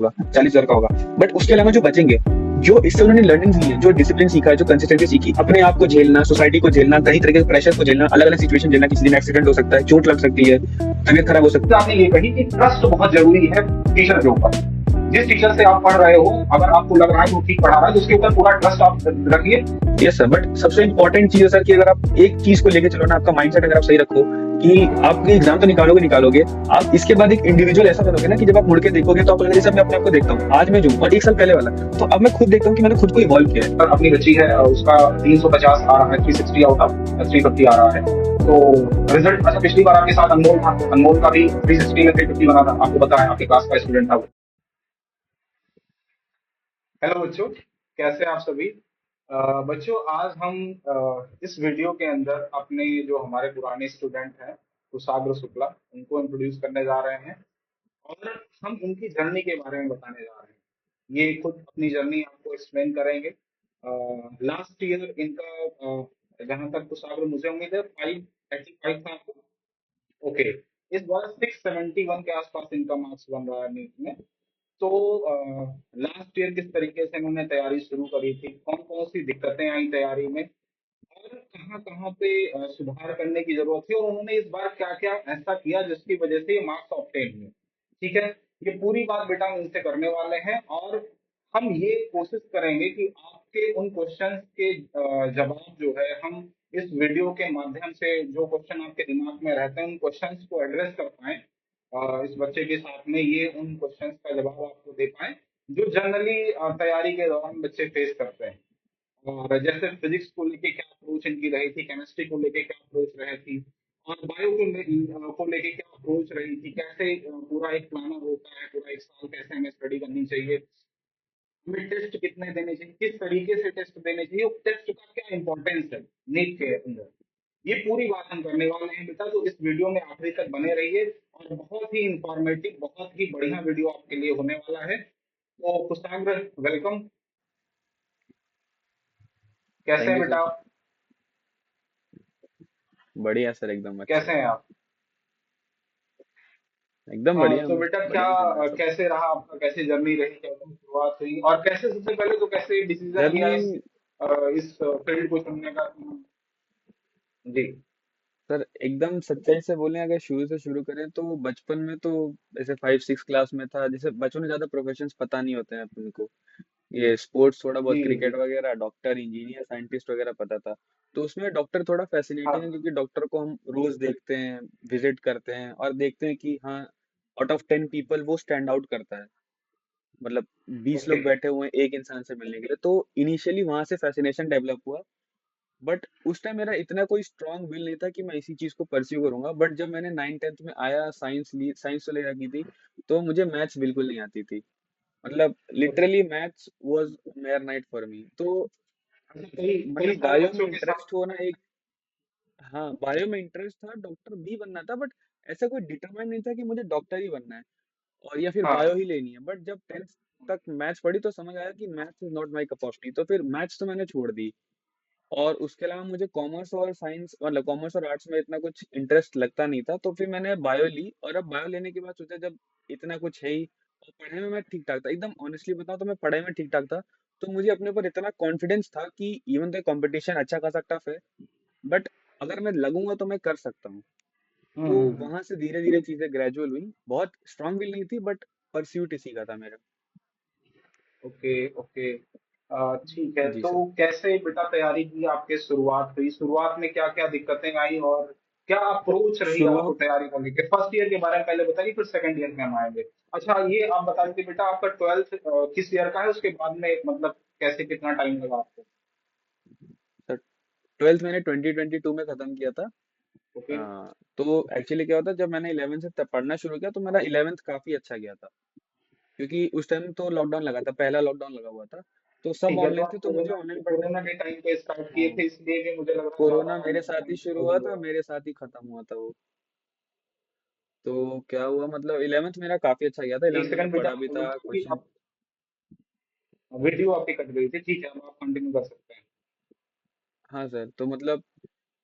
होगा, 40,000 का होगा। बट उसके अलावा जो बचेंगे, जो इससे उन्होंने लर्निंग ली है, जो डिसिप्लिन सीखा है, जो कंसिस्टेंसी सीखी, अपने आप को झेलना, सोसाइटी को झेलना, कई तरह के प्रेशर को झेलना, अलग अलग सिचुएशन झेलना, किसी दिन एक्सीडेंट हो सकता है, चोट लग सकती है, तबीयत खराब हो सकती तो आपने ये कही कि ट्रस्ट बहुत जरूरी है टीचर के ऊपर। जिस टीचर से आप पढ़ रहे हो, अगर आपको लग रहा है कि वो ठीक पढ़ा रहा है, तो उसके ऊपर पूरा ट्रस्ट आप रखिए। है। यस सर, बट सबसे इंपॉर्टेंट चीज है सर कि अगर आप एक चीज को लेके चलो ना, आपका माइंडसेट अगर आप सही रखो कि आप एग्जाम तो निकालोगे निकालोगे, आप इसके बाद एक इंडिविजुअल ऐसा बनोगे ना कि जब आप मुड़ के देखोगे तो आपको लगेगा जैसे मैं अपने आप को देखता हूँ आज मैं जो हूँ और एक साल पहले वाला, तो अब मैं खुद देखता हूँ कि मैंने खुद को इवॉल्व किया है। पर अपनी बच्ची है, उसका 350 आ रहा है, 360 आउट ऑफ 350 आ रहा है। तो रिजल्ट, अच्छा पिछली बार आपके साथ अनमोल था, अनमोल का भी 360 में 350 बना था, आपको पता है, आपके क्लास का स्टूडेंट था वो। हेलो बच्चों, कैसे हैं आप सभी। बच्चों, आज हम इस वीडियो के अंदर अपने जो हमारे पुराने स्टूडेंट हैं, कुशाग्र शुक्ला, उनको इंट्रोड्यूस करने जा रहे हैं और हम उनकी जर्नी के बारे में बताने जा रहे हैं। ये खुद अपनी जर्नी आपको एक्सप्लेन करेंगे। लास्ट ईयर इनका जहां तक कुशाग्र मुझे उम्मीद है 585 था आपको। ओके, इस बार 671 के आसपास इनका मार्क्स बन रहा है नीट में। तो लास्ट ईयर किस तरीके से इन्होंने तैयारी शुरू करी थी, कौन कौन सी दिक्कतें आई तैयारी में, और कहाँ कहाँ पे सुधार करने की जरूरत थी, और उन्होंने इस बार क्या क्या ऐसा किया जिसकी वजह से ये मार्क्स ऑब्टेन हुए। ठीक है, ये पूरी बात बेटा हम इनसे करने वाले हैं, और हम ये कोशिश करेंगे कि आपके उन क्वेश्चंस के जवाब जो है हम इस वीडियो के माध्यम से, जो क्वेश्चन आपके दिमाग में रहते हैं उन क्वेश्चंस को एड्रेस कर पाए। इस बच्चे के साथ में ये उन क्वेश्चंस का जवाब आपको दे पाए जो जनरली तैयारी के दौरान बच्चे फेस करते हैं। और जैसे फिजिक्स को लेके क्या अप्रोच इनकी रही थी, केमिस्ट्री को लेके क्या अप्रोच रही थी, और बायो को लेके क्या अप्रोच रही थी, कैसे पूरा एक प्लानर होता है, पूरा एक साल कैसे हमें स्टडी करनी चाहिए, हमें टेस्ट कितने देने चाहिए, किस तरीके से टेस्ट देने चाहिए, टेस्ट का क्या इंपॉर्टेंस है नीट के अंदर, ये पूरी बात हम करने वाले हैं बेटा। तो इस वीडियो में आखिरी तक बने रहिए, और बहुत ही इंफॉर्मेटिव, बहुत ही बढ़िया वीडियो आपके लिए होने वाला है। तो कुशाग्र, वेलकम। कैसे थैंक हैं यू बेटा सर। आप? बढ़िया सर, एकदम अच्छे कैसे से। हैं आप? एकदम बढ़िया, तो बेटा क्या, बढ़िया चल रहा है सब। कैसे रहा आपका, कैसी जर्नी रही, कैसे शुरुआत हुई, और कैसे, सबसे पहले तो कैसे डिसीजन लिया जर्नी इस फील्ड को चुनने का? जी। सर एकदम सच्चाई से बोलें, अगर शुरू से शुरू करें तो बचपन में तो जैसे 5 6 क्लास में था, जैसे बचपन में ज्यादा प्रोफेशंस पता नहीं होते हैं अपन को। ये स्पोर्ट्स थोड़ा बहुत, जी क्रिकेट जी। वगैरह, डॉक्टर इंजीनियर साइंटिस्ट वगैरह पता था। तो उसमें डॉक्टर थोड़ा फैसिनेटिंग है हाँ। क्योंकि डॉक्टर को हम रोज देखते हैं, विजिट करते हैं और देखते हैं कि हाँ, आउट ऑफ 10 पीपल वो स्टैंड आउट करता है। मतलब 20 लोग ओके। बैठे हुए हैं एक इंसान से मिलने के लिए, तो इनिशियली वहां से फैसिनेशन डेवलप हुआ। बट उस टाइम मेरा इतना कोई स्ट्रांग विल नहीं था कि मैं इसी चीज को परस्यू करूंगा। बट जब मैंने 9 10th में आया, साइंस तो ले रखी थी, तो मुझे मैथ्स बिल्कुल नहीं आती थी। मतलब okay. Literally maths was mayor night for me. तो अच्छा, कई कई मतलब सारे बायो में बच्चों के साथ। इंटरेस्ट होना एक, हाँ बायो में इंटरेस्ट था, डॉक्टर भी बनना था, बट ऐसा कोई डिटरमाइन नहीं था कि मुझे डॉक्टर ही बनना है और या फिर बायो हाँ। ही लेनी है। बट जब 10th तक मैथ्स पढ़ी तो समझ आया कि maths is not my cup of T, तो फिर मैथ्स तो मैंने छोड़ दी। और उसके अलावा मुझे कॉमर्स और साइंस, मतलब कॉमर्स और आर्ट्स में इतना कुछ इंटरेस्ट लगता नहीं था, तो फिर मैंने बायो ली। और अब बायो लेने के बाद सोचा जब इतना कुछ है ही, और पढ़ाई में मैं ठीक ठाक था, एकदम ऑनेस्टली बताऊं तो मैं पढ़ाई में ठीक ठाक था। तो मुझे अपने ऊपर इतना कॉन्फिडेंस था कि इवन तो कंपटीशन अच्छा खासा टफ है, बट अगर मैं लगूंगा तो मैं कर सकता हूँ। तो हम्म। वहां से धीरे धीरे चीजें ग्रेजुअल हुई। बहुत स्ट्रांग विल नहीं थी, बट परस्यूट इसी का था मेरा। Okay okay. ठीक है, जी तो सर। कैसे बेटा तैयारी की आपके, शुरुआत हुई, शुरुआत में क्या क्या दिक्कतें आई, और क्या अप्रोच रही आपको शुरुआत, तैयारी को लेकर? फर्स्ट ईयर के बारे में पहले बताइए, फिर सेकंड ईयर में हम आएंगे। अच्छा, ये आप बता दीजिए बेटा, आपका ट्वेल्थ किस ईयर का है, उसके बाद में मतलब कैसे, कितना टाइम लगा आपको? सर 12th मैंने 2022 में खत्म किया था। ओके। तो एक्चुअली क्या होता, जब मैंने 11th से तब पढ़ना शुरू किया तो मेरा 11th काफी अच्छा गया था, क्योंकि उस टाइम तो लॉकडाउन लगा था, पहला लॉकडाउन लगा हुआ था, तो सब ठीक है, तो ऑनलाइन थे, आप तो मुझे कोरोना ऑनलाइन पढ़ने कोरोना में। के टाइम पे स्टार्ट किए हाँ, थे, इसलिए भी मुझे लग रहा है कोरोना ज्यादा मेरे साथ ही शुरू हुआ डिफिकल्ट था, हुआ। मेरे साथ ही खत्म हुआ था वो। तो क्या हुआ, मतलब 11th मेरा काफी अच्छा गया था, एक 11th में सेकंड बेटा, पढ़ा भी था वीडियो की क्वेश्चन। आप, वीडियो आपकी कट गई थी, ठीक है, अब आप कंटिन्यू कर सकते हैं। हाँ सर, तो मतलब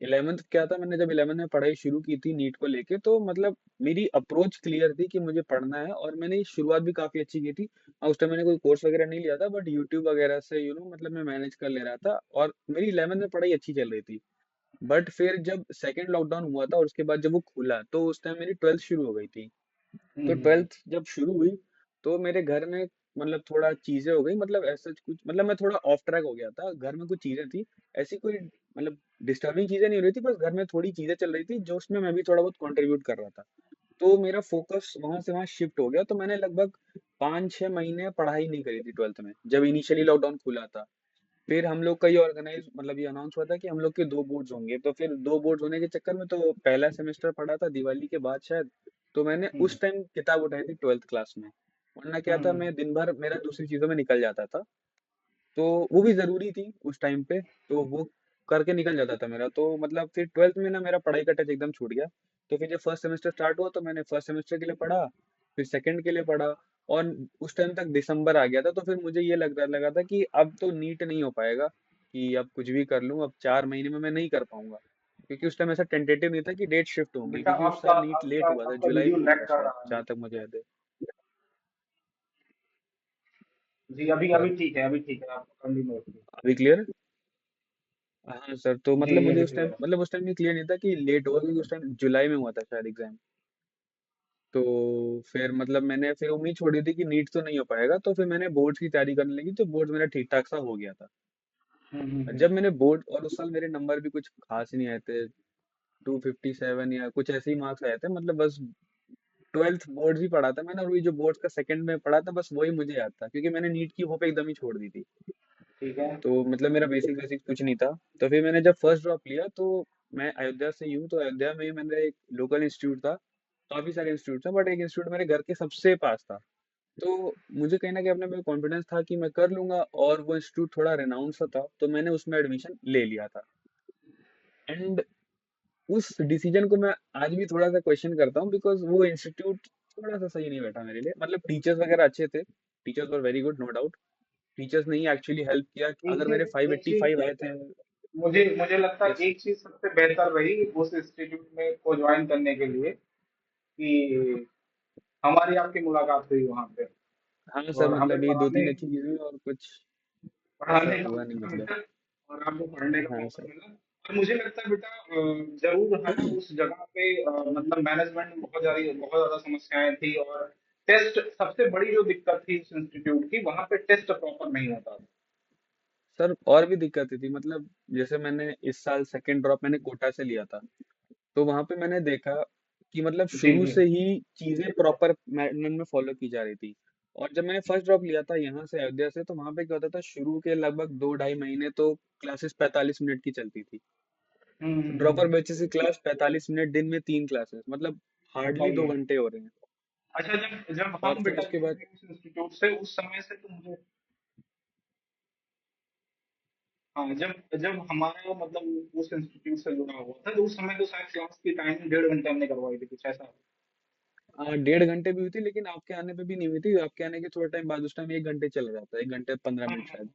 11th क्या था, मैंने जब 11th में पढ़ाई शुरू की थी नीट को लेके, तो मतलब मेरी अप्रोच क्लियर थी कि मुझे पढ़ना है, और मैंने शुरुआत भी काफी अच्छी की थी। उस टाइम मैंने कोई कोर्स वगैरह नहीं लिया था, बट यूट्यूब वगैरह से मतलब मैं मैनेज कर ले रहा था, और मेरी 11th में पढ़ाई अच्छी चल रही थी। बट फिर जब सेकेंड लॉकडाउन हुआ था और उसके बाद जब वो खुला, तो उस टाइम मेरी 12th शुरू हो गई थी। तो हम्म 12th जब शुरू हुई, तो मेरे घर में मतलब थोड़ा चीजें हो गई, मतलब ऐसा कुछ, मतलब मैं थोड़ा ऑफ ट्रैक हो गया था, घर में कुछ चीजें थी, ऐसी कोई मतलब डिस्टर्बिंग चीजें नहीं हो रही थी, बस घर में थोड़ी चीजें चल रही थी जो उसमें मैं भी थोड़ा बहुत कंट्रीब्यूट कर रहा था। तो मेरा फोकस वहां से वहां शिफ्ट हो गया, तो मैंने लगभग 5-6 महीने पढ़ाई नहीं करी थी 12th में, जब इनिशियली लॉकडाउन खुला था। फिर हम लोग का ये ऑर्गेनाइज मतलब ये अनाउंस हुआ था कि हम लोग के 2 बोर्ड्स होंगे, तो फिर 2 बोर्ड्स होने के चक्कर में तो पहला सेमेस्टर पढ़ा था दिवाली के बाद शायद। तो मैंने हम्म उस टाइम किताब उठाई थी 12th क्लास में, वरना क्या था, हम्म मैं दिन भर मेरा दूसरी चीजों में निकल जाता था। तो वो भी जरूरी थी उस टाइम पे, तो वो करके निकल जाता था मेरा। तो मतलब फिर 12th में ना मेरा पढ़ाई का टच एकदम छूट गया। तो फिर जब फर्स्ट सेमेस्टर स्टार्ट हुआ, तो मैंने फर्स्ट सेमेस्टर के लिए पढ़ा, फिर सेकंड के लिए पढ़ा, और उस टाइम तक दिसंबर आ गया था, तो फिर मुझे ये लगा था कि अब तो नीट नहीं हो पाएगा, कि अब कुछ भी कर लूं, अब 4 महीने में मैं नहीं कर पाऊंगा, क्योंकि उस टाइम ऐसा टेंटेटिव नहीं था कि डेट शिफ्ट होंगी, बेटा, क्योंकि उस आपका साल नीट आपका लेट हुआ था, आपका जुलाई वीडियो में हुआ लैग था कर शायद, रहा है। जहां तक मुझे याद है। जी, अभी सर, अभी ठीक है, अभी ठीक है, आप कंटिन्यू रखिए। अभी क्लियर? हाँ सर, तो जी, मतलब ये मुझे भी उस टाइम क्लियर है। मतलब उस टाइम ये क्लियर नहीं था कि लेट होगा, क्योंकि उस टाइम जुलाई में हुआ था शायद एग्जाम। तो फिर मतलब मैंने फिर उम्मीद छोड़ी थी कि नीट तो नहीं हो पाएगा, तो फिर मैंने बोर्ड्स की तैयारी करने लगी, तो बोर्ड मेरा ठीक ठाक सा हो गया था। हम्म। जब मैंने बोर्ड, और उस साल मेरे नंबर भी कुछ खास नहीं आए थे, 257 या कुछ ऐसे ही मार्क्स आए थे, मतलब बस 12th बोर्ड ही पढ़ा था मैंने, और वही जो बोर्ड का सेकंड में पढ़ा था बस वही मुझे याद था, क्योंकि मैंने नीट की होप एकदम ही छोड़ दी थी। ठीक है। तो मतलब मेरा बेसिक बेसिक कुछ नहीं था। तो फिर मैंने जब फर्स्ट ड्रॉप लिया, तो मैं अयोध्या से ही हूँ, तो अयोध्या में मैंने एक लोकल इंस्टीट्यूट था, काफी सारे इंस्टीट्यूट था, बट एक इंस्टीट्यूट मेरे घर के सबसे पास था। तो मुझे कहीं ना कहीं अपने में कॉन्फिडेंस था कि मैं कर लूंगा, और वो इंस्टीट्यूट थोड़ा रेनाउंड सा था, तो मैंने उसमें एडमिशन ले लिया था। एंड उस डिसीजन को मैं आज भी थोड़ा सा क्वेश्चन करता हूँ, बिकॉज वो इंस्टीट्यूट थोड़ा सा सही नहीं बैठा मेरे लिए। मतलब टीचर्स वगैरह अच्छे थे, teachers were very good, no doubt. Teachers ने ही एक्चुअली हेल्प किया, एक अगर मेरे चीज एक चीज 585 आए थे। मुझे मुझे लगता है यस। एक चीज सबसे बेहतर रही उस इंस्टीट्यूट में को ज्वाइन करने के लिए, कि हमारी आपकी मुलाकात हुई वहां पे, हाँ सर, और हमें मतलब ये दो तीन अच्छी चीजें हुई, और कुछ ऐसा पढ़ाने का हुआ नहीं मौका मतलब। मिला, और आपको पढ़ने का हाँ मौका सर। मिला। और मुझे लगता है बेटा, जरूर हम उस जगह पे मतलब मैनेजमेंट में बहुत ज्यादा समस्याएं थी, और टेस्ट सबसे बड़ी जो दिक्कत थी उस इंस्टीट्यूट की, वहां पे टेस्ट प्रॉपर नहीं होता था। सर और भी दिक्कतें थी, मतलब जैसे मैंने इस साल सेकंड ड्रॉप मैंने कोटा से लिया था, तो वहां पे मैंने देखा कि मतलब जी शुरू जी। से ही चीजें प्रॉपर मैनेजमेंट में फॉलो की जा रही थी। और जब मैंने फर्स्ट ड्रॉप लिया था यहाँ से अयोध्या से, तो वहां पे क्या होता था, शुरू के लगभग 2-2.5 महीने तो क्लासेस 45 मिनट की चलती थी। ड्रॉपर हम्म। बैचेस की क्लास 45 मिनट, दिन में 3 क्लासेस, मतलब हार्डली दो बताइए। घंटे हो रहे हैं। अच्छा, जब जब और हम फिर बेटा उसके जुड़े बाद, थे उस इंस्टीट्यूट से, उस समय से तो मुझे, हाँ, जब जब हमारा मतलब उस इंस्टीट्यूट से जुड़ा हुआ था, तो उस समय तो शायद क्लास की टाइमिंग 1.5 घंटे हमने करवाई थी, कुछ ऐसा। 1.5 घंटे भी हुई थी, लेकिन आपके आने पे भी नहीं हुई थी, आपके आने के थोड़ा टाइम बाद उस टाइम 1 घंटे चल रहा था, 1 घंटे 15 मिनट शायद।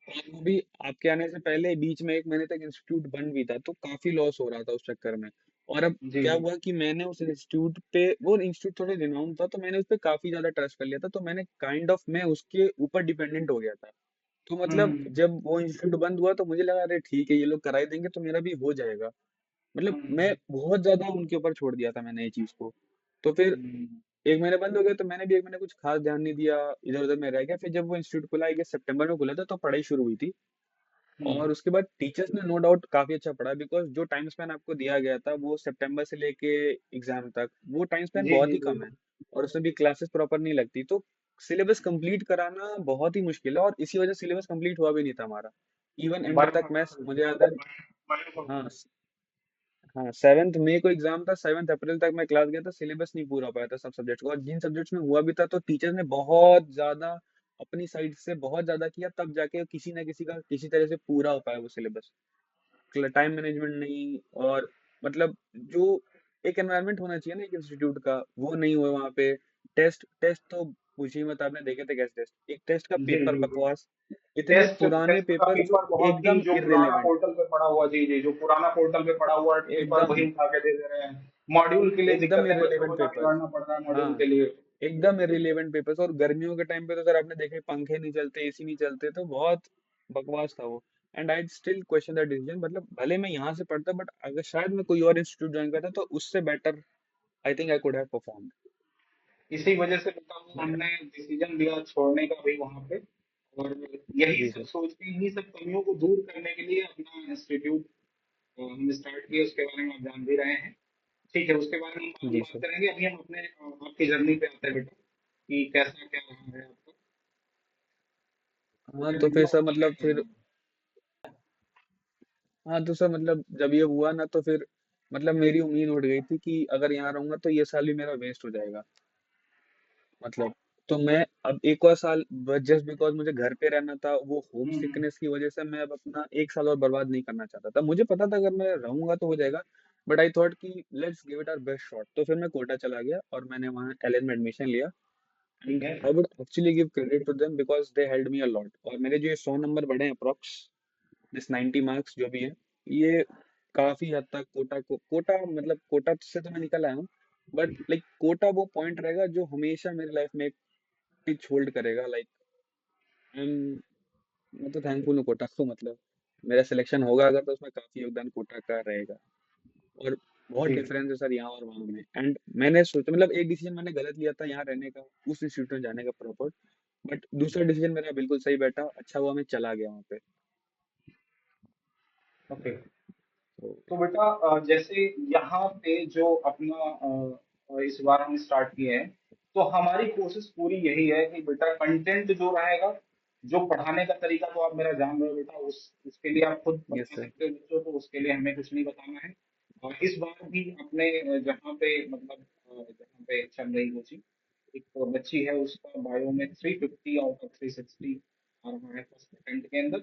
और वो भी आपके आने से पहले बीच में 1 महीने तक इंस्टीट्यूट बंद भी था, तो काफी लॉस हो रहा था उस चक्कर में। और अब जी क्या जी। हुआ कि मैंने उस इंस्टीट्यूट पे, वो इंस्टीट्यूट थोड़े रिनाउंड था, तो मैंने उस पर काफी ज्यादा ट्रस्ट कर लिया था, तो मैंने काइंड ऑफ मैं उसके ऊपर डिपेंडेंट हो गया था। तो मतलब हम्म जब वो इंस्टीट्यूट बंद हुआ, तो मुझे लगा अरे ठीक है, ये लोग कराई देंगे तो मेरा भी हो जाएगा। मतलब मैं हम्म बहुत ज्यादा उनके ऊपर छोड़ दिया था मैंने ये चीज को। तो फिर हम्म 1 महीने बंद हो गया, तो मैंने भी 1 महीने कुछ खास ध्यान नहीं दिया, इधर उधर में रह गया। फिर जब वो इंस्टीट्यूट खुला, ये सितंबर में खुला था, तो पढ़ाई शुरू हुई थी। हम्म। और उसके बाद टीचर्स ने नो डाउट काफी अच्छा पढ़ा, बिकॉज जो टाइम स्पैन आपको दिया गया था वो सितंबर से लेके एग्जाम तक, वो टाइम स्पैन जी बहुत जी ही जी। कम है, और उसमें भी क्लासेस प्रॉपर नहीं लगती, तो सिलेबस कंप्लीट कराना बहुत ही मुश्किल है, और इसी वजह से सिलेबस कंप्लीट हुआ भी नहीं था हमारा। इवन एंड तक मैं, बायोलॉजिकल। मुझे याद है। हाँ, बायोलॉजिकल। हाँ, 7th मई को एग्जाम था, 7 अप्रैल तक मैं क्लास गया था, सिलेबस नहीं पूरा हो पाया था सब सब्जेक्ट्स का, और जिन सब्जेक्ट्स में हुआ भी था, तो टीचर ने बहुत ज्यादा अपनी साइड से बहुत ज्यादा किया, तब जाके किसी ना किसी का किसी तरह से पूरा हो पाया वो सिलेबस। टाइम मैनेजमेंट नहीं, और मतलब जो एक एनवायरनमेंट होना चाहिए ना एक इंस्टीट्यूट का, वो नहीं हुआ वहाँ पे। टेस्ट टेस्ट तो पूछिए मत, आपने देखे थे कैसे टेस्ट, एक टेस्ट का जी पेपर जी जी। बकवास, इतने टेस्ट पुराने टेस्ट का पेपर जो पेपर बहुत ही एकदम जो पुराना इररिलेवेंट, पोर्टल पे पड़ा हुआ, जी जी, जो पुराना पोर्टल पे पड़ा हुआ पेपर एकदम वही उठा के दे दे रहे हैं। मॉड्यूल के लिए एकदम दिक्कत है, बच्चों को इररिलेवेंट जाके पेपर्स। लड़ना पड़ रहा है मॉड्यूल हाँ, के लिए। एकदम इररिलेवेंट पेपर्स। और गर्मियों के टाइम पे तो सर आपने देखे पंखे नहीं चलते, एसी नहीं चलते, तो बहुत बकवास था वो। And I still question that decision, मतलब भले मैं यहाँ से पढ़ता बट अगर शायद मैं कोई और इंस्टीट्यूट ज्वाइन करता तो उससे better I think I could have performed. इसी वजह से बेटा वो बट हमने डिसीजन लिया छोड़ने का भी वहां पे। और यही जी सब सर। सोच के, इन्हीं सब कमियों को दूर करने के लिए अपना इंस्टीट्यूट हम स्टार्ट किए, उसके बारे में आप जान भी रहे हैं। ठीक है, उसके बारे में हम बाद में जी बात सर। करेंगे। अभी हम अपने आपकी जर्नी पे आते हैं बेटा, कि कैसा क्या रहा है आपका, हाँ क्या तो फिर सर डेवलप मतलब किया फिर, है। हाँ तो सर मतलब जब ये हुआ ना तो फिर मतलब मेरी उम्मीद उठ गई थी कि अगर यहाँ रहूंगा तो ये साल भी मेरा वेस्ट हो जाएगा, मतलब। तो मैं अब एक और साल, जस्ट बिकॉज मुझे घर पे रहना था, वो होम हम्म। सिकनेस की वजह से मैं अब अपना एक साल और बर्बाद नहीं करना चाहता था। मुझे पता था अगर मैं रहूंगा तो हो जाएगा, बट आई थॉट कि let's give it our best shot. तो फिर मैं कोटा चला गया और मैंने वहाँ एलएन में एडमिशन लिया। ठीक एंड है। I would actually give credit to them because they held me a lot. और मेरे जो ये 100 नंबर बढ़े हैं अप्रॉक्स, दिस 90 मार्क्स जो भी है, ये काफी हद तक कोटा को, कोटा मतलब कोटा से तो मैं निकल आया हूँ, बट लाइक कोटा वो पॉइंट रहेगा जो हमेशा मेरी लाइफ में एक पिच होल्ड करेगा। लाइक आई एम, मैं तो थैंकफुल हूँ कोटा को, मतलब मेरा सिलेक्शन होगा अगर तो उसमें काफी योगदान कोटा का रहेगा। और बहुत जी। डिफरेंस है सर यहाँ और वहाँ में। एंड मैंने सोचा मतलब एक डिसीजन मैंने गलत लिया था यहाँ रहने का, उस इंस्टीट्यूट में जाने का प्रॉपर, बट दूसरा डिसीजन मेरा बिल्कुल सही बैठा, अच्छा हुआ मैं चला गया वहाँ पे। ओके। तो तो बेटा जैसे यहाँ पे जो अपना इस बार हम स्टार्ट किए हैं, तो हमारी कोशिश पूरी यही है कि बेटा कंटेंट जो रहेगा, जो पढ़ाने का तरीका तो आप मेरा जान रहे हो बेटा, उस उसके लिए आप खुद यस बता सर। सकते हो बच्चों को, उसके लिए हमें कुछ नहीं बताना है। और इस बार भी अपने जहाँ पे मतलब जहाँ पे चल रही कोचिंग, एक तो बच्ची है, उसका बायो में 350 आउट ऑफ 360 आ रहा है फर्स्ट अटेम्प्ट के अंदर।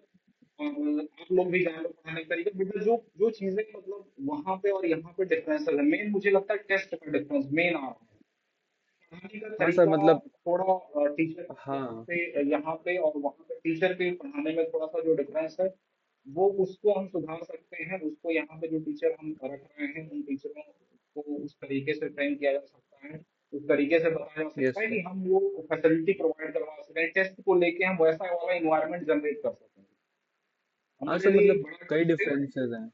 और आप लोग भी जान लो पढ़ाने का तरीका बेटा, जो जो चीजें मतलब वहां पे और यहाँ पे डिफरेंस है, मेन मुझे लगता है टेस्ट का डिफरेंस मेन आ रहा है। पढ़ाने का हाँ सर तरीका मतलब, थोड़ा टीचर यहाँ हाँ पे यहाँ पे और वहाँ पे टीचर के पढ़ाने में थोड़ा सा जो डिफरेंस है, वो उसको हम सुधार सकते हैं। उसको यहाँ पे जो टीचर हम रख रहे हैं, उन टीचरों को उस तरीके से ट्रेन किया जा सकता है, उस तरीके से बताया जा सकता यस है सर। कि हम वो फैसिलिटी प्रोवाइड करवा सकें, टेस्ट को लेके हम वैसा वाला इन्वायरमेंट जनरेट कर सकें। हाँ हमारे सर लिए मतलब बड़ा कई टास्क है। डिफरेंसेस हैं।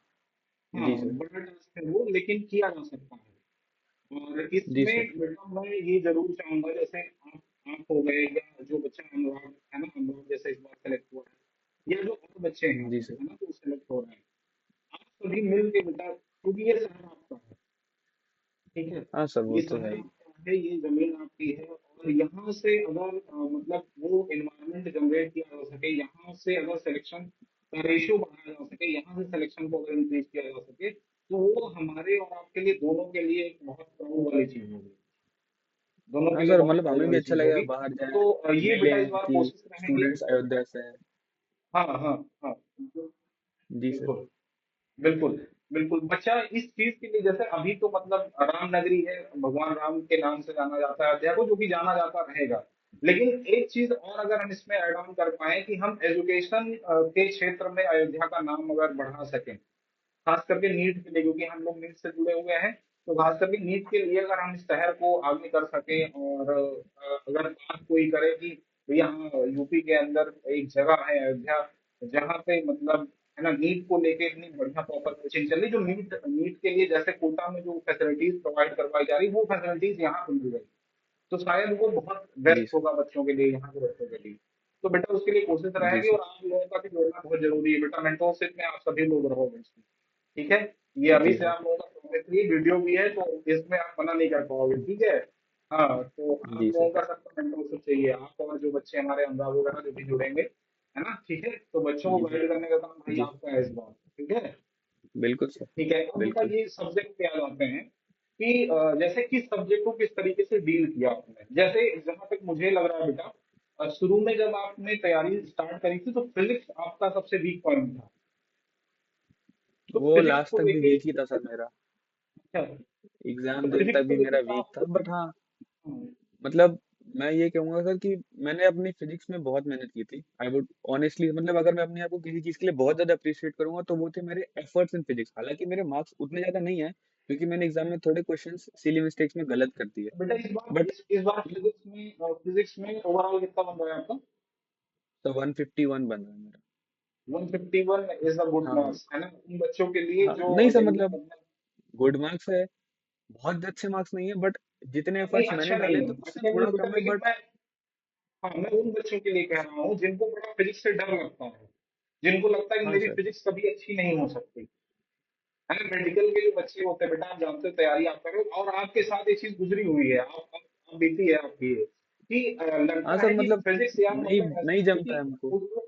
हाँ, जी सर। बड़ा टास्क है वो, लेकिन किया जा सकता है। और जी इसमें सर। बेटा मैं ये जरूर चाहूंगा, जैसे आप हो गए, या जो बच्चा अनुराग है ना, अनुराग जैसे इस बार सेलेक्ट हुआ है, या जो और बच्चे हैं जी सर। है ना, जो सेलेक्ट हो रहे हैं, आप सभी मिल के बेटा, क्योंकि ये शहर आपका है, ठीक है, हाँ सर वो ये तो शहर है ही। आपका है, ये जमीन आपकी है, और यहाँ से अगर मतलब वो एनवायरनमेंट जनरेट किया जा सके, यहाँ से अगर सिलेक्शन का रेशियो बढ़ाया जा सके, यहाँ से सिलेक्शन को अगर इंक्रीज किया जा सके, तो वो हमारे और आपके लिए, दोनों के लिए एक बहुत प्राउड वाली चीज होगी, दोनों के हाँ लिए सर बहुत मतलब प्राउड हमें भी वाली अच्छा चीज लगेगा होगी। बाहर जाएं, तो ये बेटा इस मिलें बार कि कोशिश रहेगी। स्टूडेंट्स अयोध्या से हैं। हाँ हाँ हाँ, बिल्कुल जी सर। बिल्कुल बिल्कुल बिल्कुल। बच्चा इस चीज के लिए, जैसे अभी तो मतलब राम नगरी है, भगवान राम के नाम से जाना जाता है अयोध्या को, जो कि जाना जाता रहेगा। लेकिन एक चीज और अगर हम इसमें ऐड ऑन कर पाए, कि हम एजुकेशन के क्षेत्र में अयोध्या का नाम अगर बढ़ा सकें, खास करके नीट के लिए, क्योंकि हम लोग नीट से जुड़े हुए हैं, तो खास करके नीट के लिए अगर हम इस शहर को आगे कर सकें, और अगर बात कोई करे कि यहाँ यूपी के अंदर एक जगह है अयोध्या, जहाँ पे मतलब है ना, नीट को लेके इतनी बढ़िया प्रॉपर कोचिंग चल रही, जो नीट नीट के लिए जैसे कोटा में जो फैसिलिटीज प्रोवाइड करवाई जा रही, वो फैसिलिटीज यहाँ पे मिल रही, तो शायद वो बहुत जी बेस्ट सर। होगा बच्चों के लिए, यहाँ के बच्चों के लिए। तो बेटा उसके लिए कोशिश जी रहेगी, सर। और आप लोगों का भी जोड़ना बहुत जरूरी है बेटा, मेंटरशिप में आप सभी लोग रहोगे इसमें, ठीक है। ये अभी जी से सर। आप लोगों का प्रॉमिस, ये वीडियो भी है, तो इसमें आप मना नहीं कर पाओगे, ठीक है। हाँ, तो आप जी लोगों सर। का सबका मेंटरशिप चाहिए, आप और जो बच्चे हमारे अनुराग वगैरह जो भी जुड़ेंगे, है ना, ठीक है, तो बच्चों को जी सर। गाइड करने का काम भाई जी आपका है इस बार, ठीक है। बिल्कुल सर। ठीक है, अब बेटा बिल्कुल। ये सब्जेक्ट पे आ जाते हैं, कि जैसे किस सब्जेक्ट को किस तरीके से डील किया आपने, जैसे जहां तक मुझे लग रहा है बेटा, शुरू में जब आपने तैयारी स्टार्ट करी थी, तो फिजिक्स आपका सबसे वीक पॉइंट था, तो वो फिजिक्स लास्ट को तक भी लेके, वीक ही था सर मेरा, अच्छा, एग्जाम तो दिन तक फिजिक्स को भी लेके मेरा क्या वीक था, आपको, बट हाँ हाँ, मतलब मैं ये कहूंगा सर कि मैंने अपनी फिजिक्स में बहुत मेहनत की थी। आई वुड ऑनेस्टली, मतलब अगर मैं अपने आप को किसी चीज के लिए बहुत ज्यादा अप्रिशिएट करूंगा तो वो थे मेरे एफर्ट्स इन फिजिक्स। हालांकि मेरे मार्क्स उतने ज्यादा नहीं आए क्योंकि मैंने एग्जाम में थोड़े क्वेश्चंस सिली मिस्टेक्स में गलत कर दिए। बेटा इस बार बट इस बार फिजिक्स में ओवरऑल कितना बन रहा है आपका? तो 151 बन रहा है मेरा। 151 इज अ गुड हाँ। मार्क्स है ना उन बच्चों के लिए हाँ जो नहीं सर, जिनका मतलब मतलब। गुड मार्क्स है, बहुत अच्छे मार्क्स नहीं है, बट जितने नहीं, एफर्ट्स मैंने अच्छा डाले नहीं है, तो उससे अच्छा नहीं थोड़ा है बेटा, कम है, लेकिन बट। मैं उन बच्चों के लिए कह रहा हूँ जिनको बड़ा फिजिक्स से डर लगता है, जिनको लगता है कि हाँ मेरी सर। फिजिक्स कभी अच्छी नहीं हो सकती है ना। मेडिकल के जो बच्चे होते हैं बेटा, आप जानते हो तैयारी आप करो, और आपके साथ ये चीज गुजरी हुई है, आप बीती है आपकी ये, कि हाँ लगता सर, है कि मतलब फिजिक्स यार नहीं मतलब ऐसा नहीं है जमता कि है हमको। उसमें,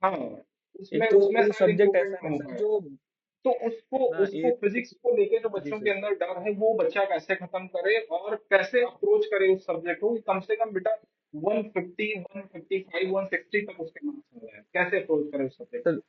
हाँ। हाँ, एक उसमें तो उसमें वो शायद सब्जेक्ट इम्प्रूवमेंट ऐसा है ना ना हो सर पाए। जो। तो उसको हाँ उसको एक। फिजिक्स को लेके जो जी बच्चों के सर। अंदर डर है, वो बच्चा कैसे खत्म करे और कैसे अप्रोच करे उस सब्जेक्ट को, कि कम से कम बेटा 150 155 160 तक उसके मार्क्स आ जाए, कैसे अप्रोच करे उस सब्जेक्ट सर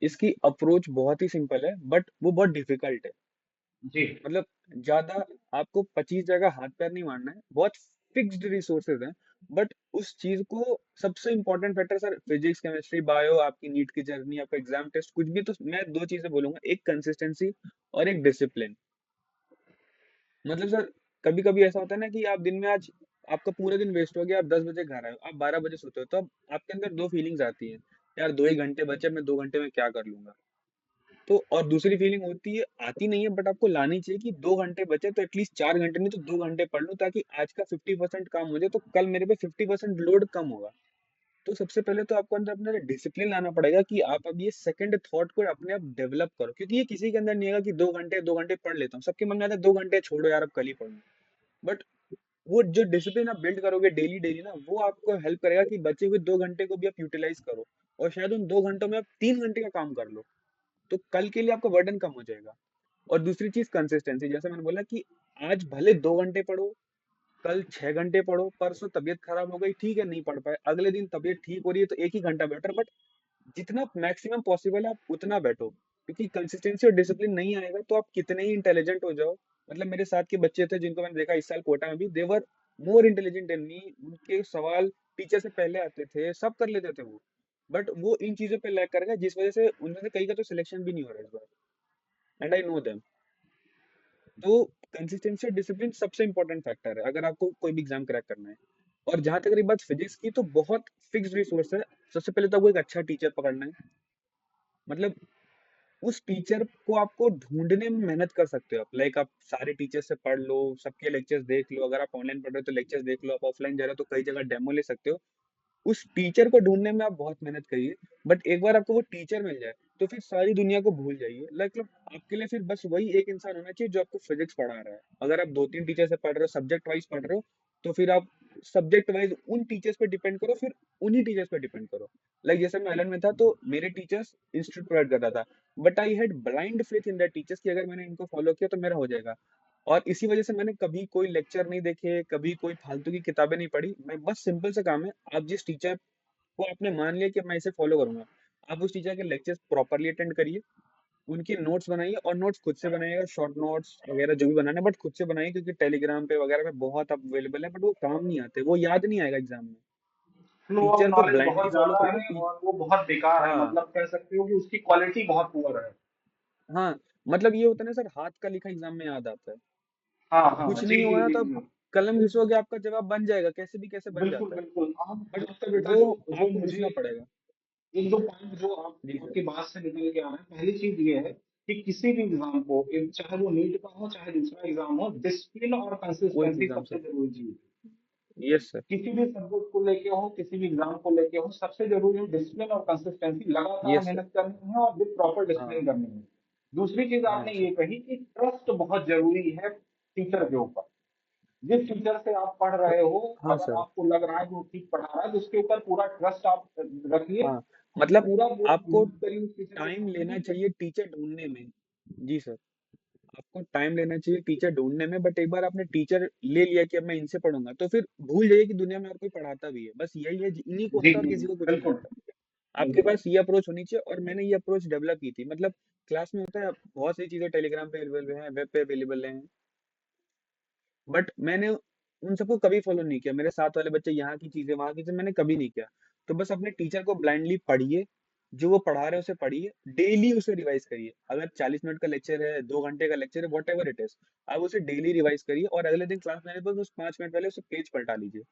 इसकी अप्रोच बहुत ही सिंपल है, बट वो बहुत डिफिकल्ट है। को? जी। मतलब ज्यादा आपको 25 जगह हाथ पैर नहीं मारना है, बहुत फिक्स्ड रिसोर्सेज हैं। बट उस चीज को, सबसे important factor sir physics chemistry bio, आपकी नीट की जर्नी, आपका एग्जाम टेस्ट, कुछ भी, तो मैं दो चीजें बोलूंगा, एक कंसिस्टेंसी और एक डिसिप्लिन। मतलब सर कभी कभी ऐसा होता है ना कि आप दिन में आज आपका पूरा दिन वेस्ट हो गया, आप 10 बजे घर आए हो, आप 12 बजे सोते हो, तो अब आपके अंदर दो फीलिंग्स आती हैं। यार 2 ही घंटे बचे, मैं 2 घंटे में क्या कर लूंगा। तो और दूसरी फीलिंग होती है, आती नहीं है बट आपको लानी चाहिए, कि 2 घंटे बचे तो एटलीस्ट 4 घंटे नहीं तो 2 घंटे पढ़ लूं, ताकि आज का 50% काम हो जाए तो कल मेरे पे 50% लोड कम होगा। तो सबसे पहले तो आपको अंदर अपने डिसिप्लिन लाना पड़ेगा कि आप अब ये सेकंड थॉट को अपने आप डेवलप करो, क्योंकि ये किसी के अंदर नहीं आएगा कि 2 घंटे पढ़ लेता हूँ। सबके मन में आता है 2 घंटे छोड़ो यार, अब कल ही पढ़ूंगा। बट वो जो डिसिप्लिन आप बिल्ड करोगे डेली डेली ना, वो आपको हेल्प करेगा कि बचे हुए 2 घंटे को भी आप यूटिलाइज करो, और शायद उन 2 घंटों में आप 3 घंटे का काम कर लो, तो कल के लिए आपका बर्डन कम हो जाएगा। और दूसरी चीज कंसिस्टेंसी, जैसे मैंने बोला कि आज भले 2 घंटे पढ़ो, कल 6 घंटे पढ़ो, परसों तबीयत खराब हो गई, ठीक है नहीं पढ़ पाए, अगले दिन तबीयत ठीक हो रही है तो एक ही घंटा बेटर, बट जितना मैक्सिमम पॉसिबल है आप उतना बैठो। क्योंकि कंसिस्टेंसी और डिसिप्लिन नहीं आएगा तो आप कितने ही इंटेलिजेंट हो जाओ। मतलब मेरे साथ के बच्चे थे जिनको मैंने देखा इस साल कोटा में भी, देवर मोर इंटेलिजेंट देन मी, उनके सवाल टीचर से पहले आते थे, सब कर लेते थे वो। बट वो इन चीजों पे लैग कर गए, जिस वजह से उनमें से कई का तो सिलेक्शन भी नहीं हो रहा इस बार, एंड आई नो देम। तो कंसिस्टेंसी और डिसिप्लिन सबसे इंपॉर्टेंट फैक्टर है अगर आपको कोई भी एग्जाम क्रैक करना है। और जहां तक रही बात फिजिक्स की, तो बहुत फिक्स्ड रिसोर्स है। सबसे पहले तो आपको एक अच्छा टीचर पकड़ना है। मतलब उस टीचर को आपको ढूंढने में मेहनत कर सकते हो आप, लाइक आप सारे टीचर से पढ़ लो, सबके लेक्चर्स देख लो, अगर आप ऑनलाइन पढ़ रहे हो तो लेक्चर्स देख लो, आप ऑफलाइन जा रहे हो तो कई जगह डेमो ले सकते हो। उस टीचर को ढूंढने में आप बहुत मेहनत करिए। बट एक बार आपको वो टीचर मिल जाए तो फिर सारी दुनिया को भूल जाइए। लाइक आपके लिए फिर बस वही एक इंसान होना चाहिए जो आपको फिजिक्स पढ़ा रहा है। अगर आप 2-3 टीचर से पढ़ रहे हो, सब्जेक्ट वाइज पढ़ रहे हो, तो फिर आप सब्जेक्ट वाइज उन टीचर्स पे डिपेंड करो, फिर उन्हीं टीचर्स पे डिपेंड करो। लाइक जैसे मैं एलन में था तो मेरे टीचर्स इंस्टीट्यूट प्रोवाइड करता था, but I had blind faith in that teachers कि अगर मैंने इनको फॉलो किया तो मेरा हो जाएगा। और इसी वजह से मैंने कभी कोई लेक्चर नहीं देखे, कभी कोई फालतू की किताबें नहीं पढ़ी। मैं बस सिंपल सा काम है, आप जिस टीचर को आपने मान लिया कि मैं इसे फॉलो करूंगा, आप उस टीचर के लेक्चर्स प्रॉपरली अटेंड करिए, उनके नोट्स बनाइए, और नोट्स खुद से बनाइएगा, शॉर्ट नोट्स वगैरह जो भी बनाने हैं, बट खुद से बनाइए, क्योंकि टेलीग्राम पे वगैरह पे बहुत अवेलेबल है, बट वो काम नहीं आते, वो याद नहीं आएगा एग्जाम में। फ्लो ऑफ टीचर को नॉलेज ब्लाइंडली बहुत फॉलो ज्यादा करिए है और वो बहुत बेकार है, हाँ। मतलब कह सकते हो कि उसकी क्वालिटी बहुत पुअर है। हाँ मतलब ये होता है ना सर, हाथ का लिखा एग्जाम में याद आता है। हाँ हाँ, कुछ जी नहीं होगा जी ना जी तो जी। कलम घिसोगे, आपका जवाब बन जाएगा, कैसे भी कैसे बन बिल्कुल जाता है। बिल्कुल। बट आपका बेटा वो जो जो आपको मुझे घिसना पड़ेगा। एक दो पॉइंट जो जी सर। आपकी बात से निकल के आ रहा है, पहली चीज ये है कि किसी भी एग्जाम को, चाहे वो नीट का हो चाहे दूसरा एग्जाम हो, डिसिप्लिन और कोई भी कंसिस्टेंसी एग्जाम सबसे सर। जरूरी चीज है। Yes sir. किसी भी सब्जेक्ट को लेके हो, किसी भी एग्जाम को लेके हो, सबसे जरूरी डिसिप्लिन और कंसिस्टेंसी, लगातार यस सर। मेहनत करनी है और विद प्रॉपर हाँ। डिसिप्लिन करनी है। दूसरी चीज हाँ आपने सर। ये कही कि ट्रस्ट बहुत जरूरी है टीचर के ऊपर। जिस टीचर से आप पढ़ तो रहे हो, हाँ अगर सर। आपको लग रहा है कि वो ठीक पढ़ा रहा है, तो उसके ऊपर पूरा ट्रस्ट आप रखिए, हाँ मतलब पूरा पूरा आपको मेहनत करिए उस टीचर के टाइम सामने लेना कि। चाहिए टीचर ढूंढने में। जी सर। आपको टाइम लेना चाहिए टीचर ढूंढने में, बट एक बार आपने टीचर ले लिया कि अब मैं इनसे पढ़ूंगा, तो फिर भूल जाइए कि दुनिया में और कोई पढ़ाता भी है। बस यही है, इन्हीं को जी आता है और जी किसी को कुछ नहीं बिल्कुल आता। आपके बिल्कुल। पास ये अप्रोच होनी चाहिए, और मैंने ये अप्रोच डेवलप की थी। मतलब क्लास में होता है बहुत सी चीजें टेलीग्राम पे अवेलेबल हैं, वेब पे अवेलेबल हैं, बट मैंने उन सबको कभी फॉलो नहीं किया। मेरे साथ वाले बच्चे यहाँ की चीजें वहाँ की चीजें मैंने कभी नहीं किया। तो बस अपने टीचर को ब्लाइंडली पढ़िए, जो वो पढ़ा रहे हैं उसे पढ़िए, डेली उसे रिवाइज करिए। अगर 40 मिनट का लेक्चर है, 2 घंटे का लेक्चर है, वॉट एवर इट इज, आप उसे डेली रिवाइज करिए और अगले दिन क्लास में आने पर उस 5 मिनट पहले उसे पेज पलटा लीजिए।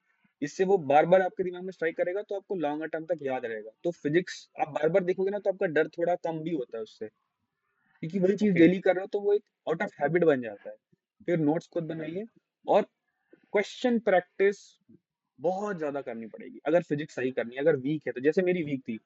इससे वो बार बार आपके दिमाग में स्ट्राइक करेगा, तो आपको लॉन्गर टर्म तक याद रहेगा। तो फिजिक्स आप बार बार देखोगे ना, तो आपका डर थोड़ा कम भी होता है उससे, क्योंकि वही चीज ओके। डेली कर रहे हो तो वो एक आउट ऑफ हैबिट बन जाता है। फिर नोट्स खुद बनाइए और क्वेश्चन प्रैक्टिस बहुत ज्यादा करनी पड़ेगी अगर फिजिक्स सही करनी है। अगर वीक है तो, जैसे मेरी वीक थी,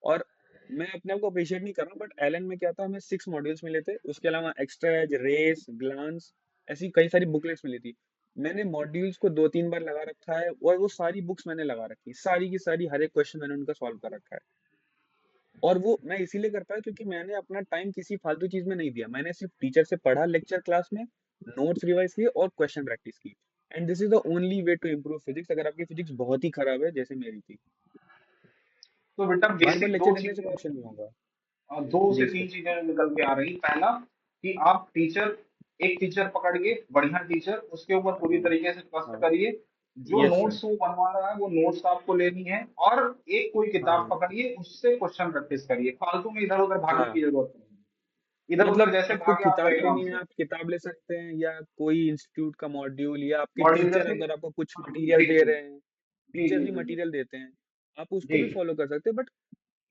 और मैं अपने आप को अप्रिशिएट नहीं कर रहा हूँ, बट एलन में क्या था, हमें 6 मॉड्यूल्स मिले थे, उसके अलावा एक्स्ट्रा एज, रेस, ग्लांस, ऐसी कई सारी बुकलेट्स मिली थी। मैंने मॉड्यूल्स को 2-3 बार लगा रखा है, और वो सारी बुक्स मैंने लगा रखी है, सारी की सारी, हर एक क्वेश्चन मैंने उनका सॉल्व कर रखा है। और वो मैं इसीलिए कर पाया क्योंकि मैंने अपना टाइम किसी फालतू चीज में नहीं दिया। मैंने सिर्फ टीचर से पढ़ा लेक्चर क्लास में, नोट्स रिवाइज किए और क्वेश्चन प्रैक्टिस की। And this is the only way to improve physics, अगर आपकी फिजिक्स बहुत ही खराब है जैसे मेरी थी। तो बेटा बार बार बेसिक लेक्चर दो देखने से चीजें, क्वेश्चन नहीं होगा। दो से जी सर। तीन चीजें निकल के आ रही। पहला कि आप टीचर, एक टीचर पकड़िए, बढ़िया टीचर, उसके ऊपर पूरी हाँ तरीके से ट्रस्ट हाँ। करिए। जो यस सर। नोट्स वो बनवा रहा है वो नोट्स आपको लेनी है, और एक कोई किताब हाँ पकड़िए, उससे क्वेश्चन प्रैक्टिस करिए। फालतू में इधर उधर भागने हाँ। की जरूरत नहीं है। इधर उधर मतलब जैसे आपको भागे आप किताब गए लेनी एग्जाम है, से। आप किताब ले सकते हैं, या कोई इंस्टीट्यूट का मॉड्यूल, या आपके मॉड्यूल टीचर जैसे, अगर आपको कुछ हाँ, मटेरियल जी दे जी रहे हैं, जी टीचर्स जी भी जी जी मटेरियल देते हैं, आप उसको जी। भी फॉलो कर सकते हैं। बट